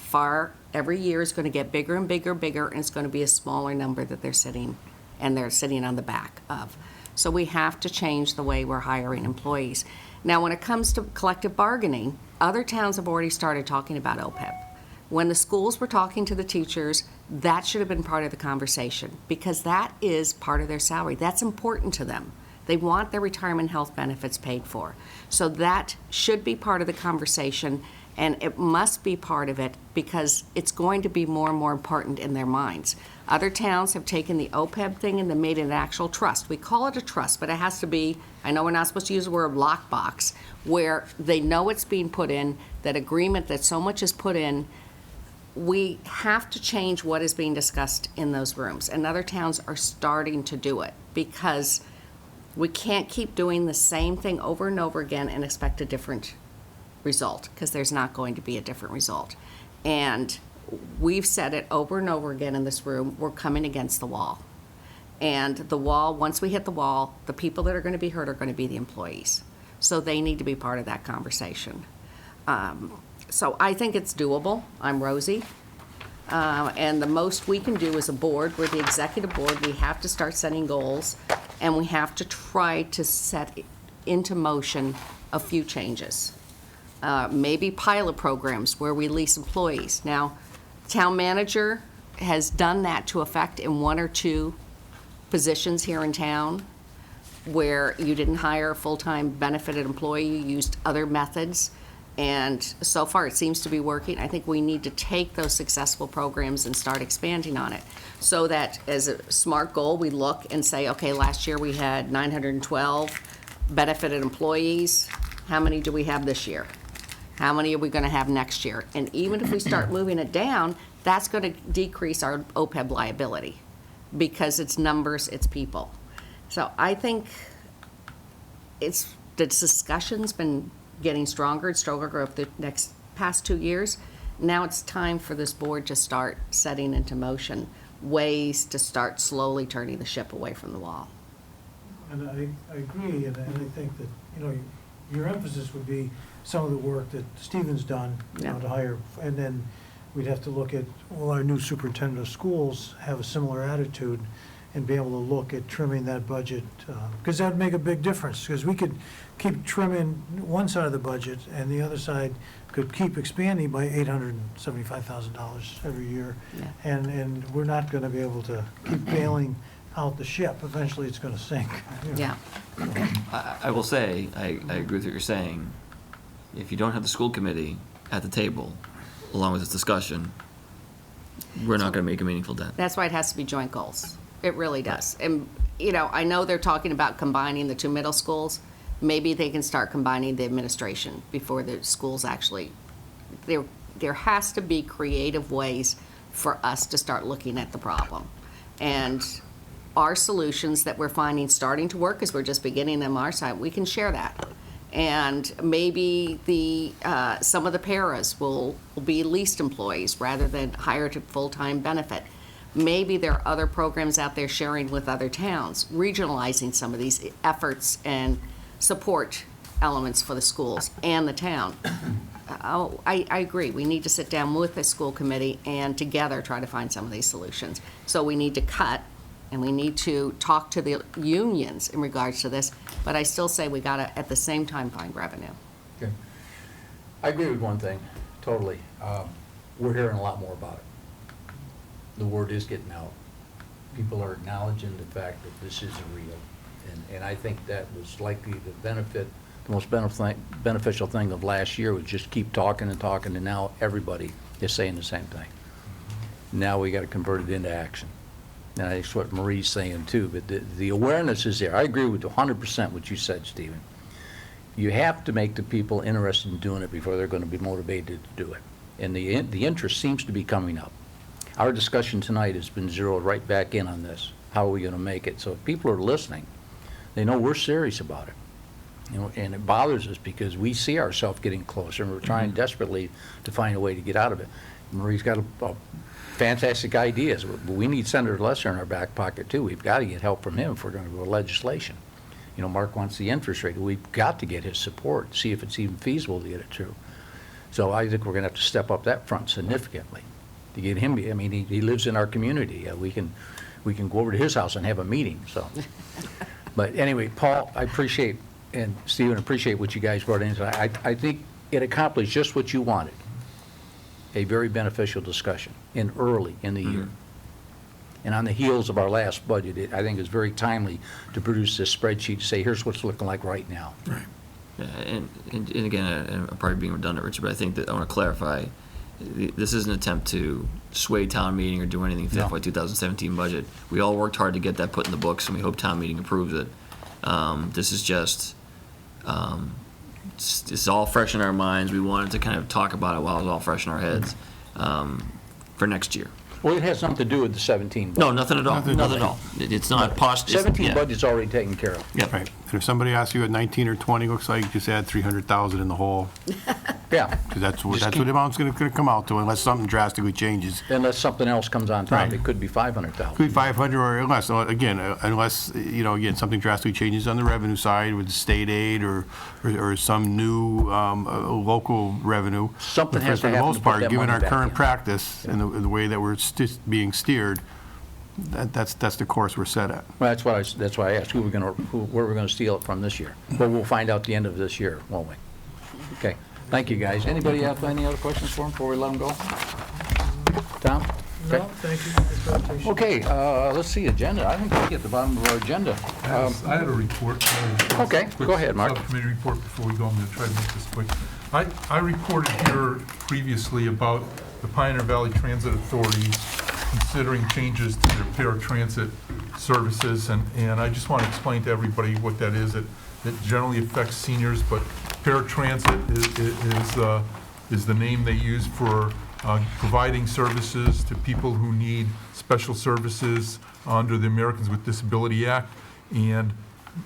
every year is going to get bigger and bigger and bigger, and it's going to be a smaller number that they're sitting on the back of. So we have to change the way we're hiring employees. Now, when it comes to collective bargaining, other towns have already started talking about OPEB. When the schools were talking to the teachers, that should have been part of the conversation, because that is part of their salary. That's important to them. They want their retirement health benefits paid for. So that should be part of the conversation, and it must be part of it because it's going to be more and more important in their minds. Other towns have taken the OPEB thing and they made it an actual trust. We call it a trust, but it has to be, I know we're not supposed to use the word lockbox, where they know it's being put in, that agreement that so much is put in. We have to change what is being discussed in those rooms, and other towns are starting to do it, because we can't keep doing the same thing over and over again and expect a different result, because there's not going to be a different result. And we've said it over and over again in this room, we're coming against the wall. And the wall, once we hit the wall, the people that are going to be hurt are going to be the employees. So they need to be part of that conversation. So I think it's doable. I'm Rosie. And the most we can do as a board, we're the executive board, we have to start setting goals, and we have to try to set into motion a few changes. Maybe pilot programs where we lease employees. Now, town manager has done that to effect in 1 or 2 positions here in town, where you didn't hire a full-time benefited employee, you used other methods, and so far it seems to be working. I think we need to take those successful programs and start expanding on it, so that as a SMART goal, we look and say, okay, last year we had 912 benefited employees. How many do we have this year? How many are we going to have next year? And even if we start moving it down, that's going to decrease our OPEB liability, because it's numbers, it's people. So I think the discussion's been getting stronger and stronger over the past 2 years. Now it's time for this board to start setting into motion ways to start slowly turning the ship away from the wall. And I agree, and I think that, your emphasis would be some of the work that Stephen's done, Yeah. to hire, and then we'd have to look at, will our new superintendent of schools have a similar attitude and be able to look at trimming that budget? Because that would make a big difference, because we could keep trimming one side of the budget and the other side could keep expanding by $875,000 every year. Yeah. And we're not going to be able to keep bailing out the ship. Eventually, it's going to sink. Yeah. I will say, I agree with what you're saying. If you don't have the school committee at the table, along with this discussion, we're not going to make a meaningful dent. That's why it has to be joint goals. It really does. And, I know they're talking about combining the 2 middle schools. Maybe they can start combining the administration before the schools actually. There has to be creative ways for us to start looking at the problem. And our solutions that we're finding starting to work, because we're just beginning them our side, we can share that. And maybe some of the paras will be leased employees rather than hired to full-time benefit. maybe there are other programs out there sharing with other towns, regionalizing some of these efforts and support elements for the schools and the town. I agree. We need to sit down with the school committee and together try to find some of these solutions. So we need to cut, and we need to talk to the unions in regards to this, but I still say we gotta, at the same time, find revenue. Okay. I agree with one thing, totally. We're hearing a lot more about it. The word is getting out. People are acknowledging the fact that this is real. And I think that was likely to benefit, the most beneficial thing of last year was just keep talking and talking, and now everybody is saying the same thing. Now we got to convert it into action. And that's what Marie's saying too, but the awareness is there. I agree with 100% what you said, Stephen. You have to make the people interested in doing it before they're going to be motivated to do it. And the interest seems to be coming up. Our discussion tonight has been zeroed right back in on this. How are we going to make it? So if people are listening, they know we're serious about it. You know, and it bothers us because we see ourselves getting closer, and we're trying desperately to find a way to get out of it. Marie's got a fantastic ideas, but we need Senator Lesser in our back pocket too. We've got to get help from him if we're going to go to legislation. You know, Mark wants the interest rate. We've got to get his support, see if it's even feasible to get it through. So I think we're going to have to step up that front significantly to get him. I mean, he lives in our community. We can go over to his house and have a meeting. So, but anyway, Paul, I appreciate, and Stephen, appreciate what you guys brought in. I think it accomplished just what you wanted. A very beneficial discussion early in the year. And on the heels of our last budget, I think it's very timely to produce this spreadsheet to say, here's what's looking like right now. Right. Yeah, and again, I'm probably being redundant, Richard, but I think that I want to clarify, this is an attempt to sway town meeting or do anything with the No. FY 2017 budget. We all worked hard to get that put in the books, and we hope town meeting approves it. This is just, it's all fresh in our minds. We wanted to kind of talk about it while it's all fresh in our heads for next year. Well, it has something to do with the 17 budget. No, nothing at all. Nothing. Nothing at all. It's not post. 17 budget's already taken care of. Yep. Right. And if somebody asks you what 19 or 20 looks like, just add 300,000 in the hole, Yeah, because that's what Just the amount's going to come out to, unless something drastically changes. unless something else comes on top. Right. It could be 500,000. Could be 500 or less, again, unless, something drastically changes on the revenue side with state aid or some new local revenue. Something But has to for the happen most to put part, that given money our back current in. practice and the way that we're being steered, that's the course we're set at. Well, that's why I asked where we're gonna steal it from this year. But we'll find out the end of this year, won't we? Okay, thank you, guys. Anybody have any other questions for him before we let him go? Tom? No, thank you for the presentation. Okay, let's see, agenda. I think we get the bottom of our agenda. I had a report. Okay, go ahead, Mark. Subcommittee report before we go. I'm going to try to make this quick. I reported here previously about the Pioneer Valley Transit Authority considering changes to their paratransit services, and I just want to explain to everybody what that is. It generally affects seniors, but paratransit is the name they use for providing services to people who need special services under the Americans with Disability Act. And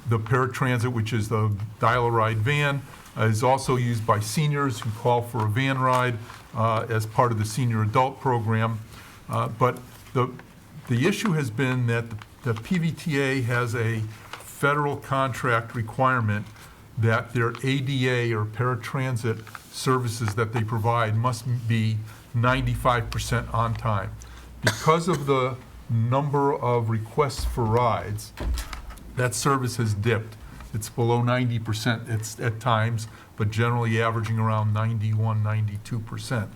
the paratransit, which is the dial-a-ride van, is also used by seniors who call for a van ride as part of the senior adult program. But the issue has been that the PVTA has a federal contract requirement that their ADA or paratransit services that they provide must be 95% on time. Because of the number of requests for rides, that service has dipped. It's below 90% at times, but generally averaging around 91, 92%.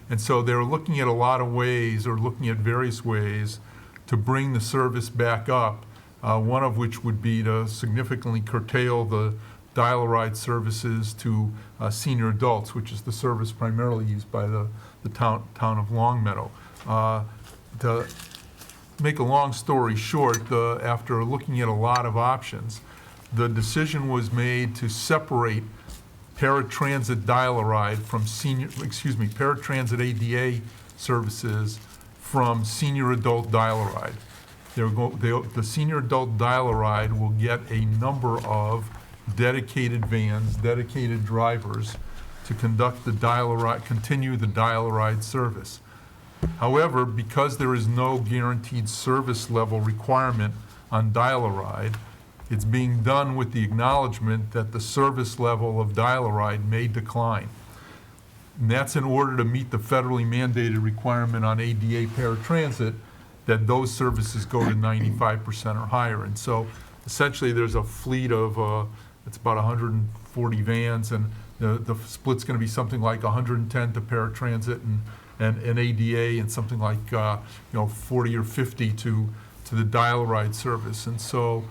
And so they're looking at a lot of ways, or looking at various ways, to bring the service back up, one of which would be to significantly curtail the dial-a-ride services to senior adults, which is the service primarily used by the town of Longmeadow. To make a long story short, after looking at a lot of options, the decision was made to separate paratransit dial-a-ride from paratransit ADA services from senior adult dial-a-ride. The senior adult dial-a-ride will get a number of dedicated vans, dedicated drivers to conduct the dial-a-ride, continue the dial-a-ride service. However, because there is no guaranteed service level requirement on dial-a-ride, it's being done with the acknowledgement that the service level of dial-a-ride may decline. And that's in order to meet the federally mandated requirement on ADA paratransit that those services go to 95% or higher. And so essentially, there's a fleet of, it's about 140 vans, and the split's going to be something like 110 to paratransit and ADA, and something like 40 or 50 to the dial-a-ride service. And so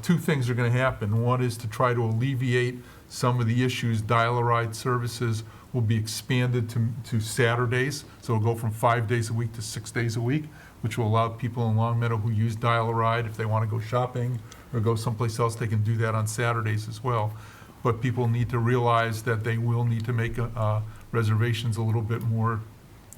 two things are going to happen. One is to try to alleviate some of the issues. Dial-a-ride services will be expanded to Saturdays, so it'll go from 5 days a week to 6 days a week, which will allow people in Long Meadow who use dial-a-ride, if they want to go shopping or go someplace else, they can do that on Saturdays as well. But people need to realize that they will need to make reservations a little bit more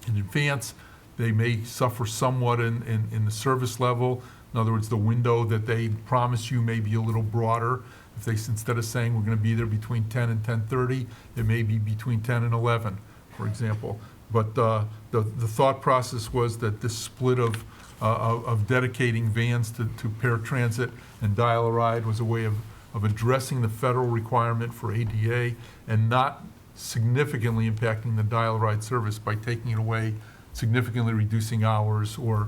in advance. They may suffer somewhat in the service level. In other words, the window that they promise you may be a little broader. If they, instead of saying we're going to be there between 10 and 10:30, it may be between 10 and 11, for example. But the thought process was that this split of dedicating vans to paratransit and dial-a-ride was a way of addressing the federal requirement for ADA and not significantly impacting the dial-a-ride service by taking it away, significantly reducing hours or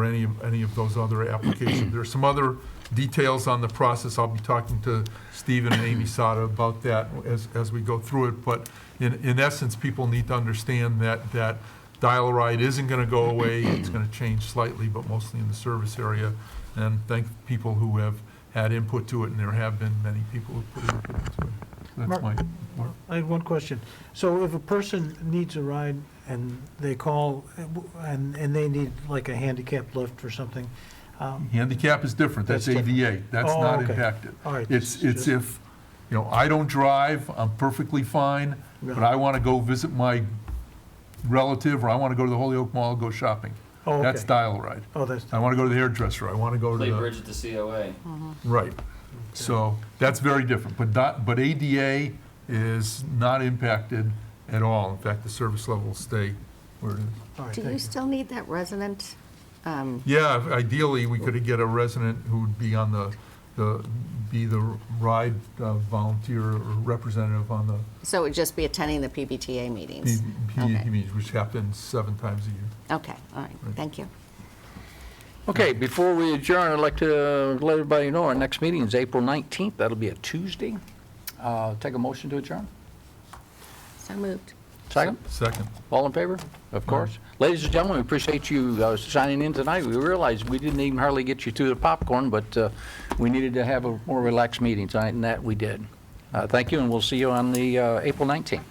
any of those other applications. There are some other details on the process. I'll be talking to Stephen and Amy Sada about that as we go through it. But in essence, people need to understand that dial-a-ride isn't going to go away. It's going to change slightly, but mostly in the service area. And thank people who have had input to it, and there have been many people who put input into it. That's Mark, my. I have one question. So if a person needs a ride and they call and they need like a handicap lift or something, Handicap is different, that's That's different. ADA, that's Oh, not okay. impacted. All right, It's just- if, I don't drive, I'm perfectly fine, but I want to go visit my relative, or I want to go to the Holyoke Mall, go shopping. Oh, That's okay. dial-a-ride. Oh, that's, I want to go to the hairdresser, I want to go to Play the. bridge at the COA. Right. So that's very different. But ADA is not impacted at all. In fact, the service level will stay where it is. all right, Do thank you still need that resident? Yeah, ideally, we could get a resident who would be on be the ride volunteer or representative on the So it would just be attending the PBTA meetings? PDA Okay. meetings, which happens 7 times a year. Okay, all right, thank you. Okay, before we adjourn, I'd like to let everybody know our next meeting is April 19th. That'll be a Tuesday. Take a motion to adjourn. So moved. Second? Second. All in favor? Of course. Ladies and gentlemen, we appreciate you signing in tonight. We realized we didn't even hardly get you through the popcorn, but we needed to have a more relaxed meeting tonight, and that we did. Thank you, and we'll see you on the April 19th.